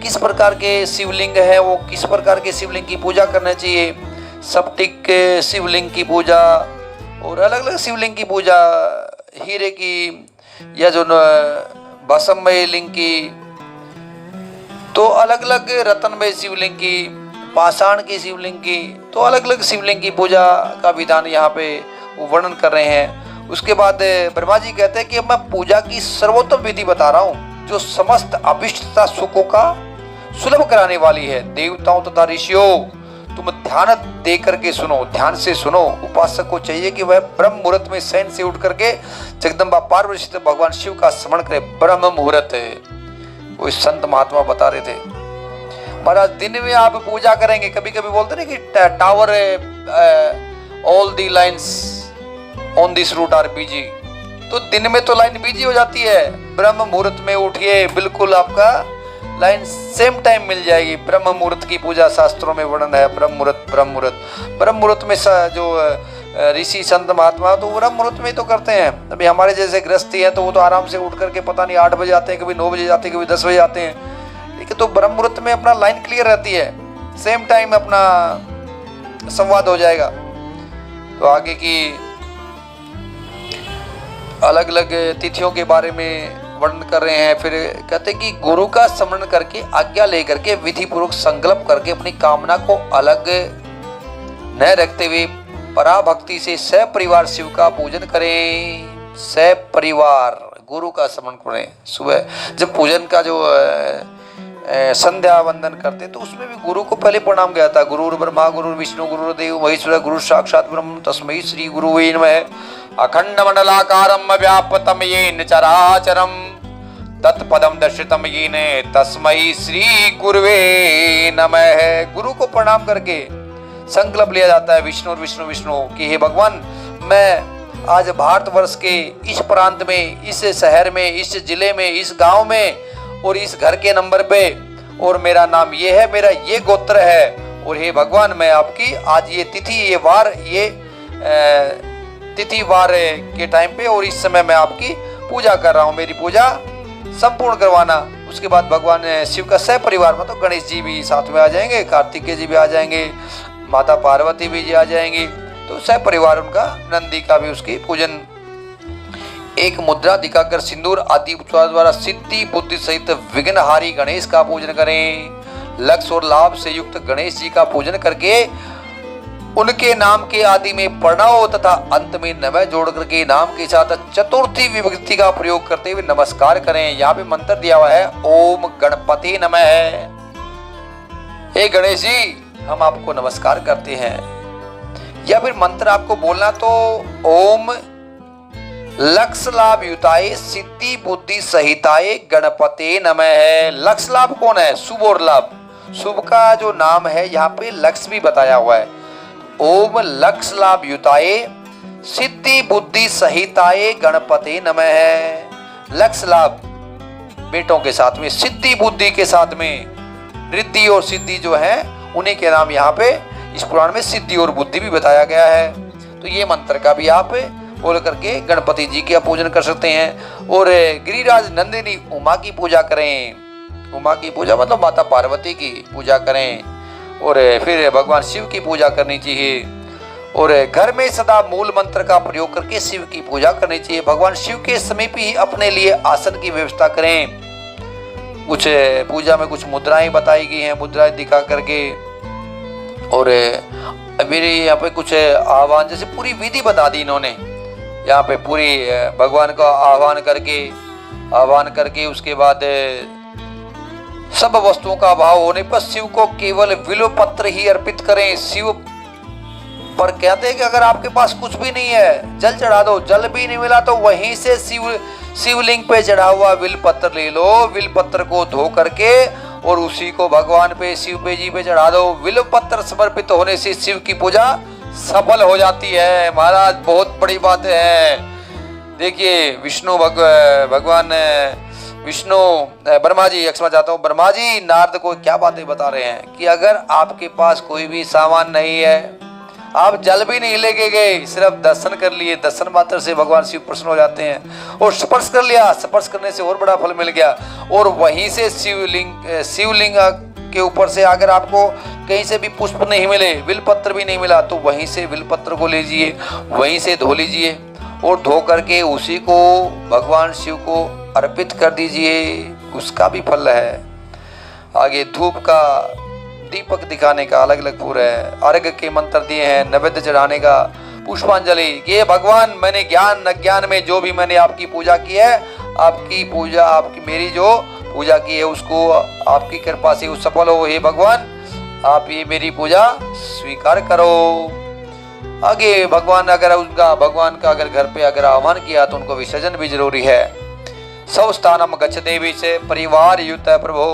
किस प्रकार के शिवलिंग है, वो किस प्रकार के शिवलिंग की पूजा करना चाहिए, सप्टिक शिवलिंग की पूजा और अलग अलग शिवलिंग की पूजा, हीरे की या जो भस्ममय लिंग की, तो अलग अलग रत्नमय शिवलिंग की, पाषाण की शिवलिंग की, तो अलग अलग शिवलिंग की पूजा का विधान यहाँ पे वर्णन कर रहे हैं। उसके बाद ब्रह्मा जी कहते हैं कि मैं पूजा की सर्वोत्तम विधि बता रहा हूँ, जो समस्त अभिष्टता सुखों का सुलभ कराने वाली है। देवताओं तथा ऋषियों, तुम ध्यान दे करके सुनो, ध्यान से सुनो। उपासक को चाहिए कि वह ब्रह्म मुहूर्त में शयन से उठ करके जगदम्बा पार्वती भगवान शिव का स्मरण करे। ब्रह्म मुहूर्त वो संत महात्मा बता रहे थे। महाराज, दिन में आप पूजा करेंगे, कभी कभी बोलते ना कि tower all the lines on this route are busy, तो दिन में तो लाइन बिजी हो जाती है। ब्रह्म मुहूर्त में उठिए, बिल्कुल आपका लाइन सेम टाइम मिल जाएगी। ब्रह्म मुहूर्त की पूजा शास्त्रों में वर्णन है। ब्रह्म मुहूर्त, ब्रह्म मुहूर्त, ब्रह्म मुहूर्त में जो ऋषि संत महात्मा तो ब्रह्म मुहूर्त में तो करते हैं। अभी हमारे जैसे गृहस्थी है तो वो तो आराम से उठ करके पता नहीं 8 बजे आते हैं, कभी 9 बजे जाते हैं, कभी 10 बजे आते हैं। ठीक है, तो ब्रह्म मुहूर्त में अपना लाइन क्लियर रहती है, सेम टाइम अपना संवाद हो जाएगा। तो आगे की अलग अलग तिथियों के बारे में वर्णन कर रहे हैं। फिर कहते कि गुरु का स्मरण करके, आज्ञा लेकर के, विधि पूर्वक संकल्प करके अपनी कामना को अलग न रखते हुए पराभक्ति से सपरिवार शिव का पूजन करें। सपरिवार गुरु का स्मरण करें। सुबह जब पूजन का जो संध्या वंदन करते तो उसमें भी गुरु को पहले प्रणाम गया था। गुरुर् ब्रह्मा गुरुर् विष्णु गुरुर्देव महेश्वर गुरु साक्षात ब्रह्म तस्मै श्री गुरुवे नमः। अखंड मंडलाकारं व्याप्तं येन चराचरं तत्पदं दर्शितं येन तस्मै श्री गुरुवे नमः। गुरु को प्रणाम करके संकल्प लिया जाता है विष्णु विष्णु विष्णु कि हे भगवान, मैं आज भारतवर्ष के इस प्रांत में, इस शहर में, इस जिले में, इस गांव में और इस घर के नंबर पे, और मेरा नाम ये है, मेरा ये गोत्र है, और हे भगवान मैं आपकी आज ये तिथि, ये वार, ये तिथि वार के टाइम पे और इस समय मैं आपकी पूजा कर रहा हूँ, मेरी पूजा संपूर्ण करवाना। उसके बाद भगवान शिव का सह परिवार, मतलब गणेश जी भी साथ में आ जाएंगे, कार्तिकेय जी भी आ जाएंगे, माता पार्वती भी जी आ जाएंगी, तो सह परिवार उनका, नंदी का भी उसकी पूजन। एक मुद्रा दिखाकर सिंदूर आदि उपचार द्वारा सिद्धि बुद्धि सहित विघ्नहारी गणेश का पूजन करें। लक्ष्य और लाभ से युक्त गणेश जी का पूजन करके उनके नाम के आदि में प्रणव तथा अंत में नमः जोड़ करके नाम के साथ चतुर्थी विभक्ति का प्रयोग करते हुए नमस्कार करें। यहाँ पे मंत्र दिया हुआ है ओम गणपति नमः। हे गणेश जी हम आपको नमस्कार करते हैं, या फिर मंत्र आपको बोलना तो ओम लक्ष्य लाभ युताय सिद्धि बुद्धि सहिताय गणपते नमः है। लक्ष्य लाभ कौन है? शुभ और लाभ। शुभ का जो नाम है यहाँ पे लक्ष्य भी बताया हुआ है। ओम लक्ष्य लाभ युताय सिद्धि बुद्धि सहिताय गणपते नमः है। लक्ष्य लाभ बेटों के साथ में, सिद्धि बुद्धि के साथ में, रिद्धि और सिद्धि जो है उन्हीं के नाम यहाँ पे इस पुराण में सिद्धि और बुद्धि भी बताया गया है। तो ये मंत्र का भी आप बोल करके गणपति जी का पूजन कर सकते हैं। और गिरिराज नंदिनी उमा की पूजा करें। उमा की पूजा मतलब माता पार्वती की पूजा करें, और फिर भगवान शिव की पूजा करनी चाहिए। और घर में सदा मूल मंत्र का प्रयोग करके शिव की पूजा करनी चाहिए। भगवान शिव के समीप ही अपने लिए आसन की व्यवस्था करें। कुछ पूजा में कुछ मुद्राएं बताई गई हैं, मुद्राएं दिखा करके, और मेरे यहाँ पे कुछ आह्वान जैसे पूरी विधि बता दी इन्होंने। यहाँ पे पूरी भगवान का आह्वान करके उसके बाद सब वस्तुओं का अभाव होने पर शिव को केवल बिल्व पत्र ही अर्पित करें। शिव पर कहते हैं कि अगर आपके पास कुछ भी नहीं है जल चढ़ा दो, जल भी नहीं मिला तो वहीं से शिवलिंग पे चढ़ा हुआ बिल्व पत्र ले लो, बिल्व पत्र को धो करके और उसी को भगवान पे, शिव पे जी पे चढ़ा दो। बिल्व पत्र समर्पित होने से शिव की पूजा सफल हो जाती है। महाराज बहुत बड़ी बात है। देखिए विष्णु भगवान विष्णु ब्रह्मा जी, क्षमा चाहता हूँ, ब्रह्मा जी नारद को क्या बातें बता रहे हैं कि अगर आपके पास कोई भी सामान नहीं है, आप जल भी नहीं लेके गए, सिर्फ दर्शन कर लिए, दर्शन मात्र से भगवान शिव प्रसन्न हो जाते हैं। और स्पर्श कर लिया, स्पर्श करने से और बड़ा फल मिल गया। और वहीं से शिवलिंग के ऊपर से अगर आपको कहीं से भी पुष्प नहीं मिले, बिल्वपत्र भी नहीं मिला, तो वहीं से बिल्वपत्र को लीजिए, वहीं से धो लीजिए, और धो करके उसी को भगवान शिव को अर्पित कर दीजिए, उसका भी फल है। आगे धूप का, दीपक दिखाने का अलग अलग पूरा है। अर्घ के मंत्र दिए हैं, नैवेद्य चढ़ाने का, पुष्पांजलि। ये भगवान मैंने ज्ञान अज्ञान में जो भी मैंने आपकी पूजा की है, आपकी पूजा, आपकी मेरी जो पूजा की है उसको आपकी कृपा से सफल हो। हे भगवान आप ये मेरी पूजा स्वीकार करो। आगे भगवान का अगर घर पे अगर आह्वान किया तो उनको विसर्जन भी जरूरी है। सौ स्थानम गच्छ देवी से परिवार युत प्रभो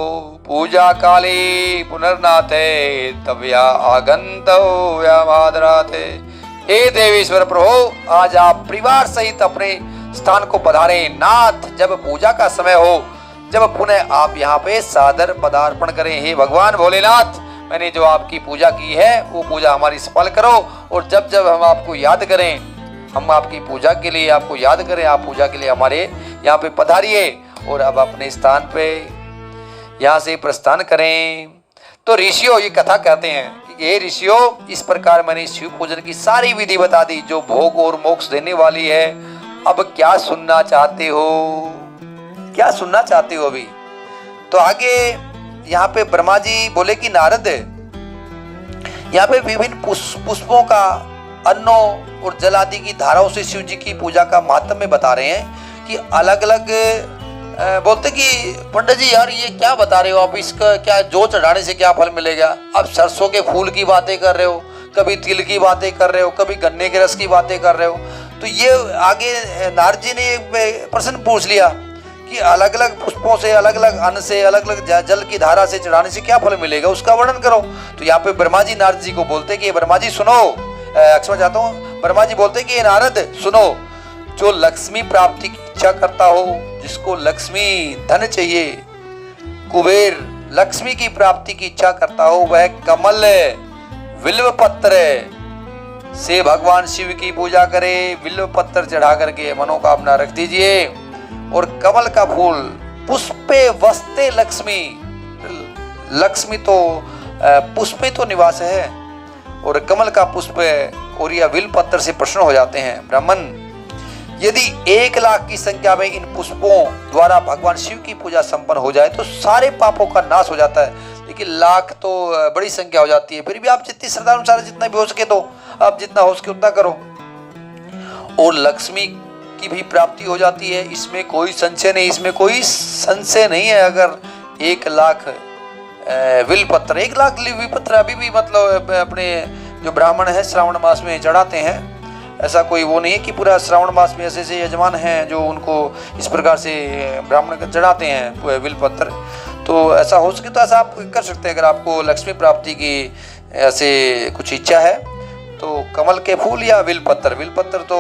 पूजा काले पुनर्नाथे तव्या आगंतो यामादराथे। हे देवीश्वर प्रभु आज आप परिवार सहित अपने स्थान को पधारे। नाथ जब पूजा का समय हो, जब पुनः आप यहाँ पे सादर पदार्पण करें। हे भगवान भोलेनाथ मैंने जो आपकी पूजा की है वो पूजा हमारी सफल करो। और जब जब हम आपको याद करें, हम आपकी पूजा के लिए आपको याद करें, आप पूजा के लिए हमारे यहाँ पे पधारिए। और अब अपने स्थान पे यहाँ से प्रस्थान करें। तो ऋषियों ये कथा कहते हैं कि ये ऋषियों इस प्रकार मैंने शिव पूजन की सारी विधि बता दी जो भोग और मोक्ष देने वाली है। अब क्या सुनना चाहते हो, क्या सुनना चाहते हो अभी? तो आगे यहाँ पे ब्रह्मा जी बोले कि नारद यहाँ पे विभिन्न पुष्पों का, अन्नों और जल आदि की धाराओं से शिव जी की पूजा का महात्म्य बता रहे हैं कि अलग अलग बोलते कि पंडित जी यार ये क्या बता रहे हो आप, इसका क्या जो चढ़ाने से क्या फल मिलेगा? अब सरसों के फूल की बातें कर रहे हो, कभी तिल की बातें कर रहे हो, कभी गन्ने के रस की बातें कर रहे हो। तो ये आगे नारद जी ने प्रश्न पूछ लिया कि अलग अलग पुष्पों से, अलग अलग अन्न से, अलग अलग जल की धारा से चढ़ाने से क्या फल मिलेगा, उसका वर्णन करो। तो यहाँ पे ब्रह्मा जी नारद जी को बोलते कि ब्रह्मा जी सुनो, क्षमा चाहता हूँ, ब्रह्मा जी बोलते कि नारद सुनो, जो लक्ष्मी प्राप्ति की इच्छा करता हो, जिसको लक्ष्मी धन चाहिए, कुबेर लक्ष्मी की प्राप्ति की इच्छा करता हो वह कमल बिल्व पत्र से भगवान शिव की पूजा करे। बिल्व पत्र चढ़ा करके मनोकामना रख दीजिए। और कमल का फूल पुष्पे वस्ते लक्ष्मी, लक्ष्मी तो पुष्प में तो निवास है और कमल का पुष्प और यह बिल्व पत्र से प्रसन्न हो जाते हैं ब्राह्मण। यदि 1 लाख की संख्या में इन पुष्पों द्वारा भगवान शिव की पूजा संपन्न हो जाए तो सारे पापों का नाश हो जाता है। लेकिन लाख तो बड़ी संख्या हो जाती है, फिर भी आप जितनी श्रद्धा अनुसार जितना भी हो सके तो आप जितना हो सके उतना करो। और लक्ष्मी की भी प्राप्ति हो जाती है, इसमें कोई संशय नहीं, इसमें कोई संशय नहीं है। अगर 1 लाख बिल्व पत्र, 1 लाख बिल्व पत्र अभी भी मतलब अपने जो ब्राह्मण है श्रावण मास में चढ़ाते हैं। ऐसा कोई वो नहीं है कि पूरा श्रावण मास में ऐसे ऐसे यजमान हैं जो उनको इस प्रकार से ब्राह्मण चढ़ाते हैं बिल्व पत्र। तो ऐसा हो सके तो ऐसा आप कर सकते हैं। अगर आपको लक्ष्मी प्राप्ति की ऐसे कुछ इच्छा है तो कमल के फूल या बिल्व पत्र तो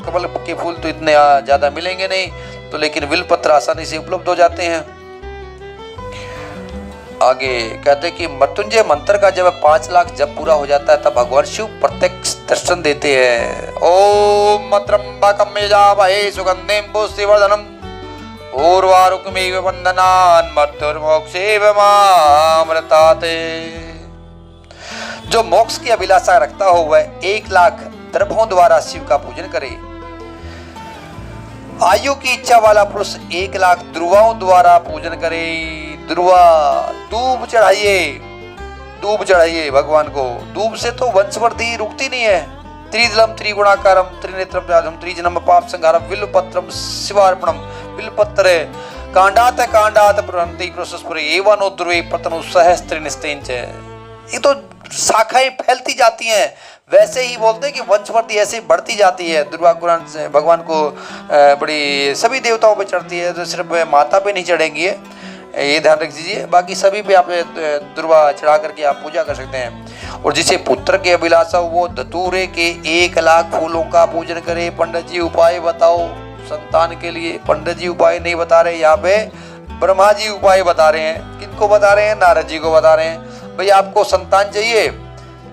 कमल के फूल तो इतने ज़्यादा मिलेंगे नहीं, तो लेकिन बिल्व पत्र आसानी से उपलब्ध हो जाते हैं। आगे कहते हैं कि मृत्युंजय मंत्र का जब 5 लाख जब पूरा हो जाता है तब भगवान शिव प्रत्यक्ष दर्शन देते हैं। ओम त्र्यंबकं यजामहे सुगंधिं पुष्टिवर्धनम् उर्वारुकमिव वन्दनान् मृत्युर्मोक्षेऽमामृतात्। जो मोक्ष की अभिलाषा रखता हो वह 1 लाख द्रव्यों द्वारा शिव का पूजन करे। आयु की इच्छा वाला पुरुष 1 लाख ध्रुवाओं द्वारा पूजन करे। ध्रुवा दूब चढ़ाइए भगवान को। दूब से तो वंशवृद्धि रुकती नहीं है। त्रिदलम त्रिगुणाकारम त्रिनेत्रम जातम त्रिजन्म पाप संहारम बिल्व पत्रम शिवार्पणम। बिल्व पत्र कांडात प्रहंति प्रशस्पुरे एवं ध्रुवे पतनु सहस्त्रिनिस्तेंच। ये तो शाखाएं फैलती जाती हैं। वैसे ही बोलते हैं कि वंशवृद्धि ऐसे बढ़ती जाती है। दुर्वा कुरान से भगवान को बड़ी सभी देवताओं पे चढ़ती है, तो सिर्फ माता पे नहीं चढ़ेंगी, ये ध्यान रख दीजिए। बाकी सभी पे आप दुर्वा चढ़ा करके आप पूजा कर सकते हैं। और जिसे पुत्र की अभिलाषा हो वो धतूरे के 1 लाख फूलों का पूजन करे। पंडित जी उपाय बताओ संतान के लिए। पंडित जी उपाय नहीं बता रहे, यहाँ पे ब्रह्मा जी उपाय बता रहे हैं। किनको बता रहे हैं? नारद जी को बता रहे हैं। भाई आपको संतान चाहिए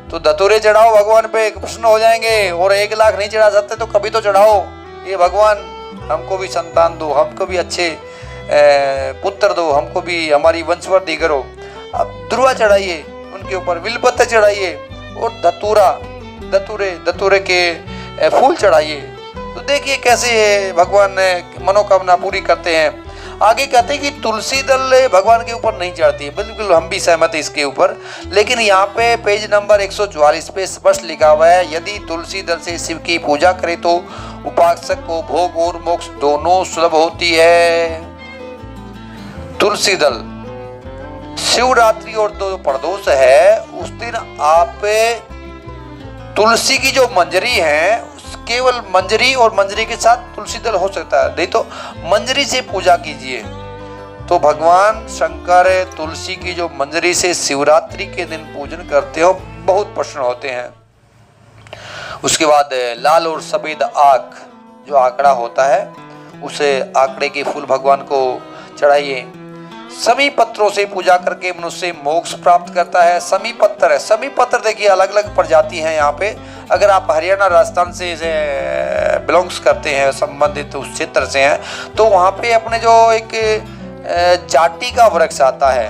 तो धतूरे चढ़ाओ, भगवान पे प्रसन्न हो जाएंगे। और 1 लाख नहीं चढ़ा सकते तो कभी तो चढ़ाओ, ये भगवान हमको भी संतान दो, हमको भी अच्छे पुत्र दो, हमको भी हमारी वंशवृद्धि करो। आप दुर्वा चढ़ाइए उनके ऊपर, बिल्व पत्र चढ़ाइए और धतूरे के फूल चढ़ाइए। तो देखिए कैसे भगवान मनोकामना पूरी करते हैं। आगे कहते हैं कि तुलसी दल भगवान के ऊपर नहीं चढ़ती है। बिल्कुल हम भी सहमत हैं इसके ऊपर, लेकिन यहाँ पे पेज नंबर 144 पे स्पष्ट लिखा हुआ है यदि तुलसी दल से शिव की पूजा करे तो उपासक को भोग और मोक्ष दोनों सुलभ होती है। तुलसी दल शिवरात्रि और जो प्रदोष है उस दिन आप तुलसी की जो मंजरी है केवल मंजरी और मंजरी के साथ तुलसी दल हो सकता है, नहीं तो मंजरी से पूजा कीजिए। तो भगवान शंकर तुलसी की जो मंजरी से शिवरात्रि के दिन पूजन करते हो बहुत प्रसन्न होते हैं। उसके बाद लाल और सफेद आंख जो आंकड़ा होता है उसे आंकड़े के फूल भगवान को चढ़ाइए। समी पत्रों से पूजा करके मनुष्य मोक्ष प्राप्त करता है। समी पत्थर है, समी पत्थर देखिए अलग अलग प्रजाति हैं यहाँ पे। अगर आप हरियाणा राजस्थान से बिलोंग्स करते हैं, संबंधित उस क्षेत्र से हैं, तो वहाँ पे अपने जो एक जाटी का वृक्ष आता है,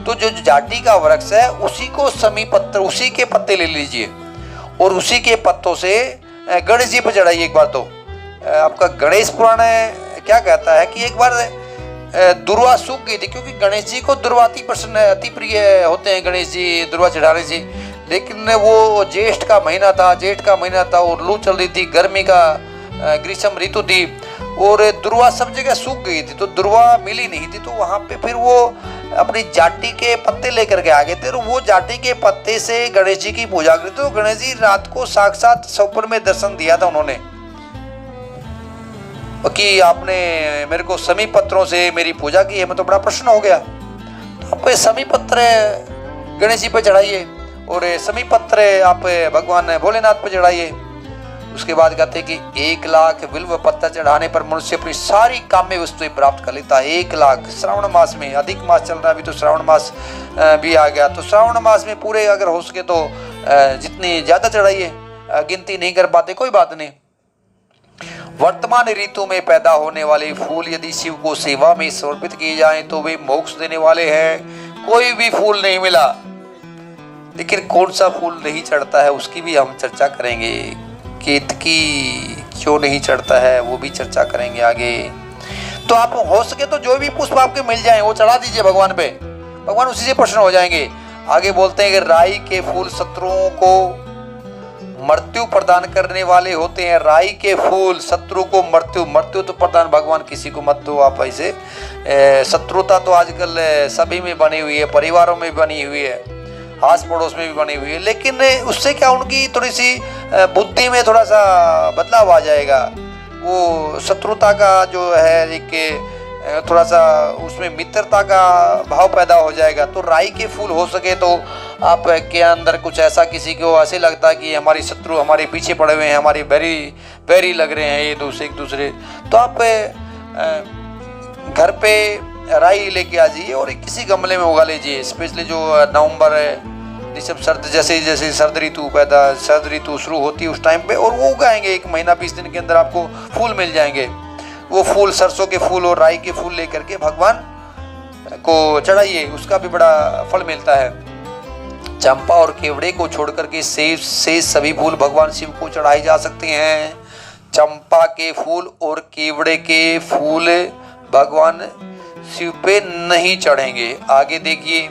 तो जो जाटी का वृक्ष है उसी को समी पत्थर, उसी के पत्ते ले लीजिए और उसी के पत्तों से गणेश जी पर चढ़ाइए। एक बार तो आपका गणेश पुराण क्या कहता है कि एक बार दुर्वा सूख गई थी, क्योंकि गणेश जी को दुर्वा अति प्रसन्न अति प्रिय होते हैं गणेश जी दुर्वा चढ़ाने से। लेकिन वो जेठ का महीना था और लू चल रही थी, गर्मी का ग्रीष्म ऋतु थी और दुर्वा सब जगह सूख गई थी, तो दुर्वा मिली नहीं थी। तो वहाँ पे फिर वो अपनी जाटी के पत्ते लेकर के आ गए थे और वो जाटी के पत्ते से गणेश जी की पूजा करी। तो गणेश जी रात को साक्षात स्वप्न में दर्शन दिया था उन्होंने कि आपने मेरे को समी पत्रों से मेरी पूजा की है, मैं तो बड़ा प्रसन्न हो गया। तो आप समी पत्र गणेश जी पे चढ़ाइए और समी पत्र आप भगवान भोलेनाथ पे चढ़ाइए। उसके बाद कहते हैं कि 1 लाख बिल्व पत्ता चढ़ाने पर मनुष्य अपनी सारी काम्य वस्तुएं प्राप्त कर लेता है। 1 लाख श्रावण मास में, अधिक मास चल रहा है अभी तो श्रावण मास भी आ गया, तो श्रावण मास में पूरे अगर हो सके तो जितनी ज्यादा चढ़ाइए, गिनती नहीं कर पाते कोई बात नहीं। वर्तमान ऋतु में पैदा होने वाले फूल यदि शिव को सेवा में समर्पित किए जाएं तो वे मोक्ष देने वाले हैं। कोई भी फूल नहीं मिला, लेकिन कौन सा फूल नहीं चढ़ता है उसकी भी हम चर्चा करेंगे। केतकी क्यों नहीं चढ़ता है वो भी चर्चा करेंगे आगे। तो आप हो सके तो जो भी पुष्प आपके मिल जाएं वो चढ़ा दीजिए भगवान पे, भगवान उसी से प्रसन्न हो जाएंगे। आगे बोलते हैं कि राई के फूल शत्रुओं को मृत्यु प्रदान करने वाले होते हैं। राई के फूल शत्रु को मृत्यु तो प्रदान भगवान किसी को मत दो आप ऐसे। शत्रुता तो आजकल सभी में बनी हुई है, परिवारों में बनी हुई है, आस पड़ोस में भी बनी हुई है, लेकिन उससे क्या उनकी थोड़ी सी बुद्धि में थोड़ा सा बदलाव आ जाएगा। वो शत्रुता का जो है एक थोड़ा सा उसमें मित्रता का भाव पैदा हो जाएगा। तो राई के फूल हो सके तो आप के अंदर कुछ ऐसा किसी को ऐसे लगता है कि हमारी शत्रु हमारे पीछे पड़े हुए हैं, हमारी बैरी लग रहे हैं ये एक दूसरे, तो आप घर पे राई लेके आ जाइए और किसी गमले में उगा लीजिए। स्पेशली जो नवंबर ये सब जैसे सर्द ऋतु शुरू होती है उस टाइम पे, और वो उगाएंगे 1 महीना 20 दिन के अंदर आपको फूल मिल जाएंगे। वो फूल सरसों के फूल और राई के फूल लेकर के भगवान को चढ़ाइए, उसका भी बड़ा फल मिलता है। चंपा और केवड़े को छोड़कर के शेष सभी फूल भगवान शिव को चढ़ाए जा सकते हैं। चंपा के फूल और केवड़े के फूल भगवान शिव पे नहीं चढ़ेंगे। आगे देखिए,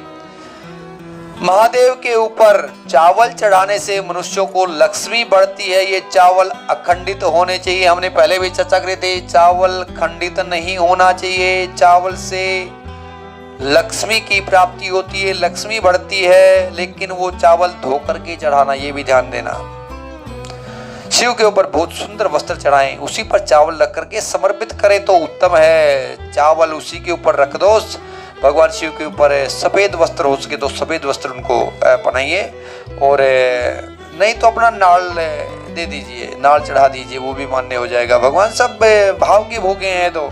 महादेव के ऊपर चावल चढ़ाने से मनुष्यों को लक्ष्मी बढ़ती है। ये चावल अखंडित होने चाहिए, हमने पहले भी चर्चा करी थी, चावल खंडित नहीं होना चाहिए। चावल से लक्ष्मी की प्राप्ति होती है, लक्ष्मी बढ़ती है, लेकिन वो चावल धो करके चढ़ाना, ये भी ध्यान देना। शिव के ऊपर बहुत सुंदर वस्त्र चढ़ाएं, उसी पर चावल रख करके समर्पित करें तो उत्तम है। चावल उसी के ऊपर रख दो, भगवान शिव के ऊपर सफेद वस्त्र हो सके तो सफेद वस्त्र उनको पहनाइए, और नहीं तो अपना नाल दे दीजिए, नाल चढ़ा दीजिए, वो भी मान्य हो जाएगा। भगवान सब भाव के भोगे हैं, तो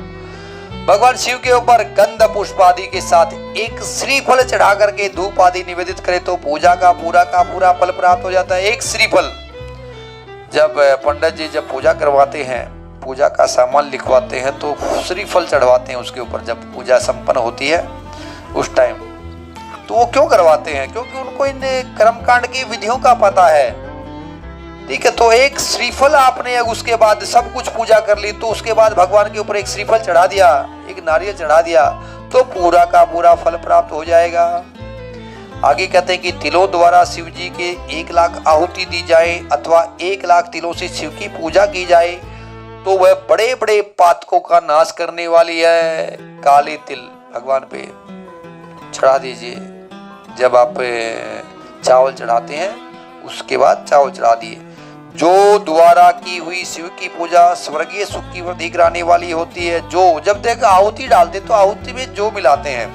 भगवान शिव के ऊपर गंध पुष्प आदि के साथ एक श्रीफल चढ़ा करके धूप आदि निवेदित करे तो पूजा का पूरा फल प्राप्त हो जाता है। एक श्रीफल, जब पंडित जी जब पूजा करवाते हैं, पूजा का सामान लिखवाते हैं तो श्रीफल चढ़वाते हैं उसके ऊपर, जब पूजा संपन्न होती है उस टाइम। तो वो क्यों करवाते हैं? क्योंकि उनको इन कर्मकांड की विधियों का पता है, ठीक है। तो एक श्रीफल आपने उसके बाद सब कुछ पूजा कर ली, तो उसके बाद भगवान के ऊपर एक श्रीफल चढ़ा दिया, एक नारियल चढ़ा दिया, तो पूरा का पूरा फल प्राप्त हो जाएगा। आगे कहते हैं कि तिलों द्वारा शिव जी के 1 लाख आहुति दी जाए अथवा 1 लाख तिलों से शिव की पूजा की जाए तो वह बड़े बड़े पातकों का नाश करने वाली है। काले तिल भगवान पे चढ़ा दीजिए। जब आप चावल चढ़ाते हैं उसके बाद चावल चढ़ा दिए। जो द्वारा की हुई शिव की पूजा स्वर्गीय सुख की वृद्धि कराने वाली होती है। जो जब तक आहुति डालते तो आहुति में जो मिलाते हैं,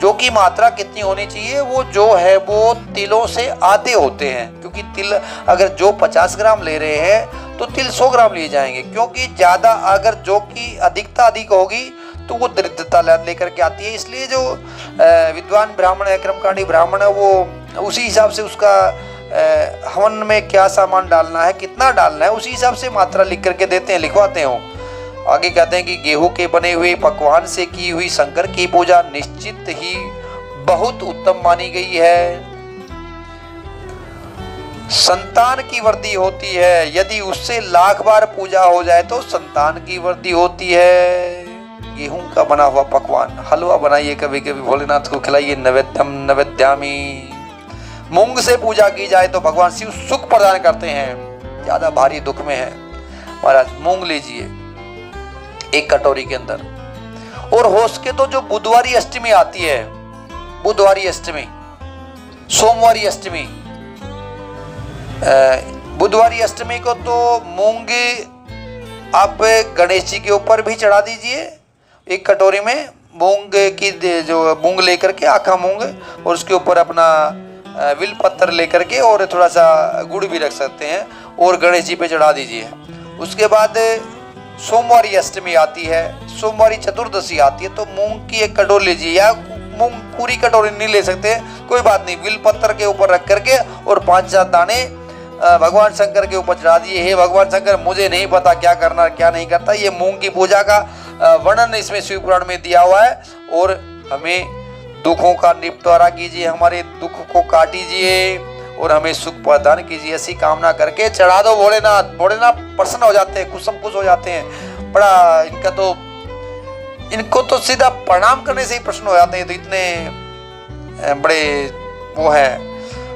जो की मात्रा कितनी होनी चाहिए, वो जो है वो तिलों से आधे होते हैं। क्योंकि तिल अगर जो 50 ग्राम ले रहे हैं तो तिल 100 ग्राम लिए जाएंगे, क्योंकि ज्यादा अगर जो की अधिकता अधिक होगी तो वो दरिद्रता लेकर के आती है। इसलिए जो विद्वान ब्राह्मण है, कर्मकांडी ब्राह्मण है, वो उसी हिसाब से उसका हवन में क्या सामान डालना है, कितना डालना है, उसी हिसाब से मात्रा लिख करके देते हैं, लिखवाते हो। आगे कहते हैं कि गेहूं के बने हुए पकवान से की हुई शंकर की पूजा निश्चित ही बहुत उत्तम मानी गई है। संतान की वृद्धि होती है, यदि उससे 1,00,000 बार पूजा हो जाए तो संतान की वृद्धि होती है। गेहूं का बना हुआ पकवान, हलवा बनाइए, कभी कभी भोलेनाथ को खिलाइए, नैवेद्यम नैवेद्यामी। मूंग से पूजा की जाए तो भगवान शिव सुख प्रदान करते हैं। ज्यादा भारी दुख में है महाराज, मूंग लीजिए 1 कटोरी के अंदर। और हो सके तो जो बुधवारी अष्टमी आती है, बुधवारी अष्टमी, सोमवारी अष्टमी, बुधवारी अष्टमी को तो मूंग आप गणेश जी के ऊपर भी चढ़ा दीजिए। 1 कटोरी में मूंग की जो मूंग लेकर के, आखा मूंग, और उसके ऊपर अपना विल पत्थर लेकर के और थोड़ा सा गुड़ भी रख सकते हैं, और गणेश जी पे चढ़ा दीजिए। उसके बाद सोमवारी अष्टमी आती है, सोमवारी चतुर्दशी आती है, तो मूंग की एक कटोरी लीजिए, या मूंग पूरी कटोरी नहीं ले सकते कोई बात नहीं, बिलपत्र के ऊपर रख करके और 5-7 दाने भगवान शंकर के ऊपर चढ़ा दिए। हे भगवान शंकर, मुझे नहीं पता क्या करना क्या नहीं करता, ये मूंग की पूजा का वर्णन इसमें शिव पुराण में दिया हुआ है, और हमें दुखों का निपटारा कीजिए, हमारे दुख को काटिए और हमें सुख प्रदान कीजिए, ऐसी कामना करके चढ़ा दो भोलेनाथ। भोलेनाथ प्रसन्न हो जाते हैं, खुश हो जाते हैं। बड़ा इनको तो सीधा प्रणाम करने से ही प्रश्न हो जाते हैं, तो इतने बड़े वो है।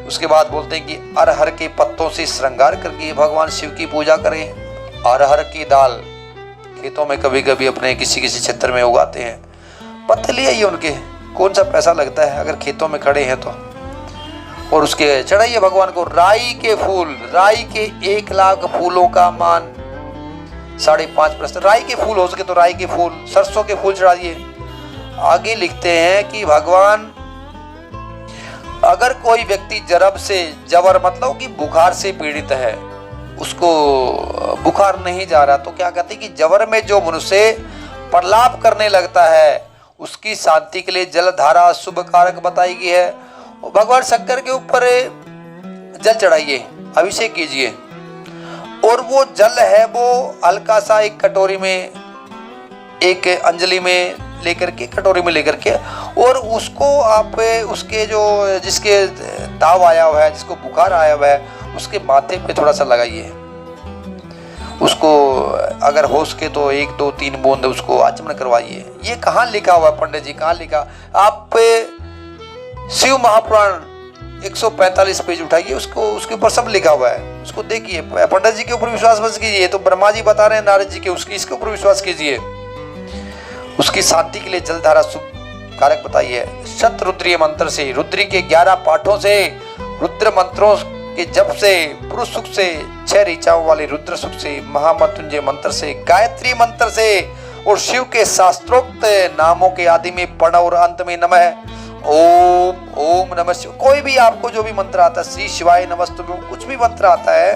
उसके बाद बोलते हैं कि अरहर के पत्तों से श्रृंगार करके भगवान शिव की पूजा करें। अरहर की दाल खेतों में कभी कभी अपने किसी क्षेत्र में उगाते हैं, पत्ते ले आइए उनके, कौन सा पैसा लगता है अगर खेतों में खड़े हैं तो, और उसके चढ़ाइए भगवान को। राई के फूल, राई के 1 लाख फूलों का मान 5.5%। राई के फूल हो सके तो राई के फूल, सरसों के फूल चढ़ाइए। आगे लिखते हैं कि भगवान, अगर कोई व्यक्ति जबर मतलब कि बुखार से पीड़ित है, उसको बुखार नहीं जा रहा, तो क्या कहते हैं कि जबर में जो मनुष्य प्रलाप करने लगता है उसकी शांति के लिए जलधारा शुभ कारक बताई गई है। भगवान शंकर के ऊपर जल चढ़ाइए, अभिषेक कीजिए, और वो जल है वो हल्का सा एक कटोरी में, एक अंजलि में लेकर के, कटोरी में लेकर के, और उसको आप उसके जो जिसके ताव आया हुआ है, जिसको बुखार आया हुआ है, उसके माथे पे थोड़ा सा लगाइए। उसको अगर हो सके तो 1, 2, 3 बूंद उसको आचमन करवाइए। ये कहाँ लिखा हुआ है पंडित जी, कहाँ लिखा? आप शिव महापुराण 145 पेज उठाइए, उसके ऊपर सब लिखा हुआ है, उसको देखिए। पंडित जी के ऊपर विश्वास मत कीजिए, तो ब्रह्मा जी बता रहे हैं नारद जी के, इसके ऊपर विश्वास कीजिए। उसकी शांति के लिए जलधारा शुभ कारक बताइए। शतरुद्रीय मंत्र से, रुद्री के 11 पाठों से, रुद्र मंत्रों के जप से, पुरुष सुख से, 6 ऋचाओं वाले रुद्र सुख से, महामृत्युंजय मंत्र से, गायत्री मंत्र से, और शिव के शास्त्रोक्त नामों के आदि में प्रणव और अंत में नमः, ओम नमः शिव। कोई भी आपको जो भी मंत्र आता है, श्री शिवाय नमस्तुभ्यं, कुछ भी मंत्र आता है,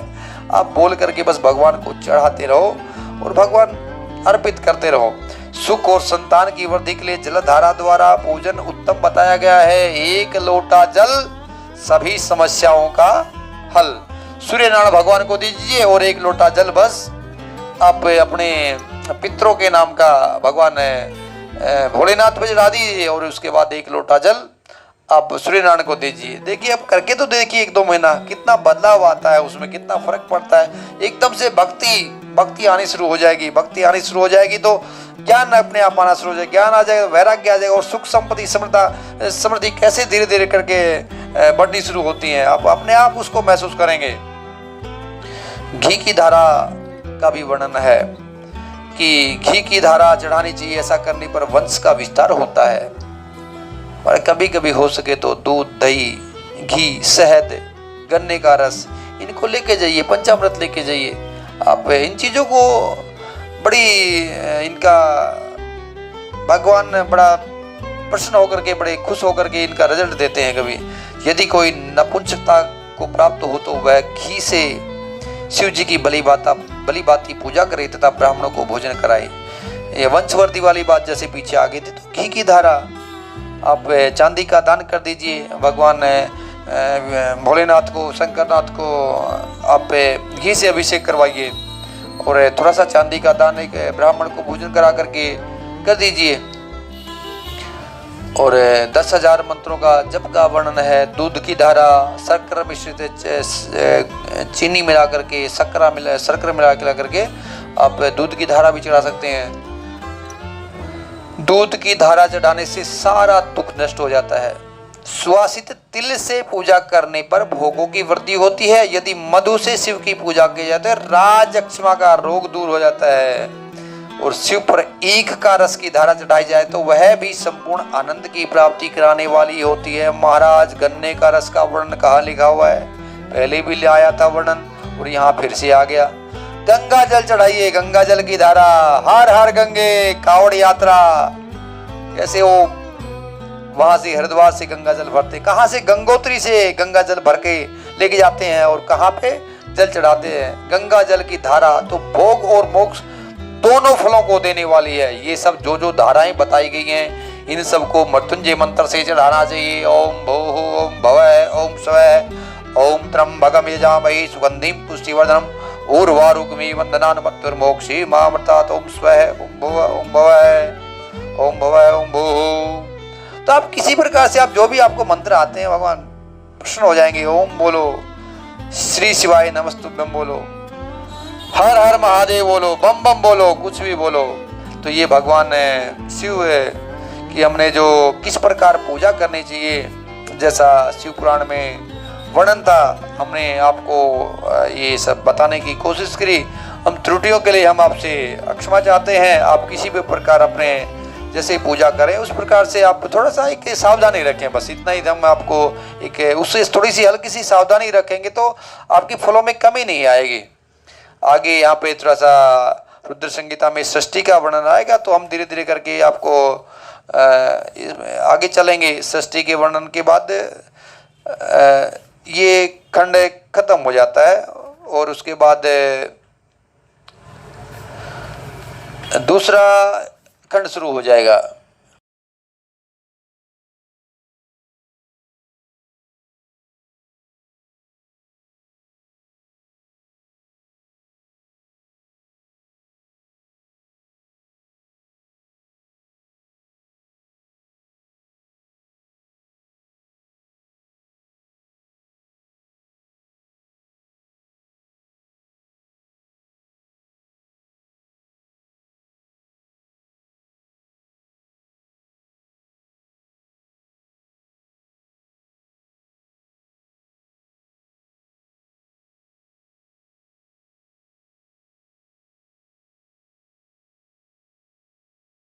आप बोल करके बस भगवान को चढ़ाते रहो और भगवान अर्पित करते रहो। सुख और संतान की वृद्धि के लिए जलधारा द्वारा पूजन उत्तम बताया गया है। 1 लोटा जल सभी समस्याओं का हल। सूर्य नारायण भगवान को दीजिए और 1 लोटा जल बस आप अपने पितरों के नाम का भगवान भोलेनाथ पे चढ़ा दीजिए, और उसके बाद 1 लोटा जल आप सूर्य नारायण को दीजिए। देखिए, अब करके तो देखिए 1-2 महीना कितना बदलाव आता है, उसमें कितना फर्क पड़ता है। एकदम से भक्ति आनी शुरू हो जाएगी। भक्ति आनी शुरू हो जाएगी तो ज्ञान अपने आप आना शुरू हो जाएगा, ज्ञान आ जाएगा, वैराग्य आ जाएगा, और सुख संपत्ति समृद्धि कैसे धीरे धीरे करके बढ़नी शुरू होती है, आप अपने आप उसको महसूस करेंगे। घी की धारा का भी वर्णन है कि घी की धारा चढ़ानी चाहिए, ऐसा करने पर वंश का विस्तार होता है। और कभी कभी हो सके तो दूध, दही, घी, शहद, गन्ने का रस, इनको लेके जाइए, पंचामृत लेके जाइए। आप इन चीज़ों को बड़ी इनका भगवान बड़ा प्रसन्न होकर के, बड़े खुश होकर के इनका रिजल्ट देते हैं। कभी यदि कोई नपुंसकता को प्राप्त हो तो वह घी से शिव जी की बलि बाती पूजा करे तथा ब्राह्मणों को भोजन कराए। ये वंशवर्धी वाली बात जैसे पीछे आ गई थी, तो घी की धारा आप चांदी का दान कर दीजिए। भगवान भोलेनाथ को, शंकरनाथ को आप घी से अभिषेक करवाइए, और थोड़ा सा चांदी का दान एक ब्राह्मण को भोजन करा करके कर दीजिए। और 10,000 मंत्रों का जप का वर्णन है। दूध की धारा, शर्करा मिश्रित चीनी मिला करके, शर्करा मिला करके आप दूध की धारा भी चढ़ा सकते हैं। दूध की धारा चढ़ाने से सारा दुख नष्ट हो जाता है। सुवासित तिल से पूजा करने पर भोगों की वृद्धि होती है। यदि मधु से शिव की पूजा की जाती है, राजक्षमा का रोग दूर हो जाता है। और शिव पर ईख का रस की धारा चढ़ाई जाए तो वह भी संपूर्ण आनंद की प्राप्ति कराने वाली होती है। महाराज, गन्ने का रस का वर्णन कहाँ लिखा हुआ है? पहले भी ले आया था वर्णन, और यहाँ फिर से आ गया। गंगा जल चढ़ाइए, गंगा जल की धारा। हर हर गंगे कावड़ यात्रा, कैसे वो वहां से हरिद्वार से गंगा जल भरते, कहां से? गंगोत्री से गंगा जल भर के लेके जाते हैं, और कहां पे? जल चढ़ाते हैं, गंगा जल की धारा तो भोग और मोक्ष दोनों फलों को देने वाली है। ये सब जो जो धाराएं बताई गई हैं, इन सबको मृत्युंजय मंत्र से चढ़ाना चाहिए। ओम भूः ओम भवः ओम स्वः ओम त्र्यंबकम यजामहे सुगंधिं पुष्टिवर्धनम उर्वारुकमिव वंदनान् मृत्युर्मोक्षी मामृतात्। ओम स्वः ओम भुवः ओम भवः ओम भवः ओम भूः। तो आप किसी प्रकार से आप जो भी आपको मंत्र आते हैं भगवान प्रसन्न हो जाएंगे। ओम बोलो, श्री शिवाय नमस्तुभ्यम बोलो, हर हर महादेव बोलो, बम बम बोलो, कुछ भी बोलो। तो ये भगवान शिव है कि हमने जो किस प्रकार पूजा करनी चाहिए, जैसा शिव पुराण में वर्णन था, हमने आपको ये सब बताने की कोशिश करी। हम त्रुटियों के लिए हम आपसे क्षमा चाहते हैं। आप किसी भी प्रकार अपने जैसे पूजा करें उस प्रकार से आप थोड़ा सा एक सावधानी रखें, बस इतना ही हम आपको एक उससे थोड़ी सी हल्की सी सावधानी रखेंगे तो आपकी फलों में कमी नहीं आएगी। आगे यहाँ पे थोड़ा सा रुद्र संगीता में षष्ठी का वर्णन आएगा, तो हम धीरे धीरे करके आपको आगे चलेंगे। षष्ठी के वर्णन के बाद ये खंड खत्म हो जाता है और उसके बाद दूसरा खंड शुरू हो जाएगा।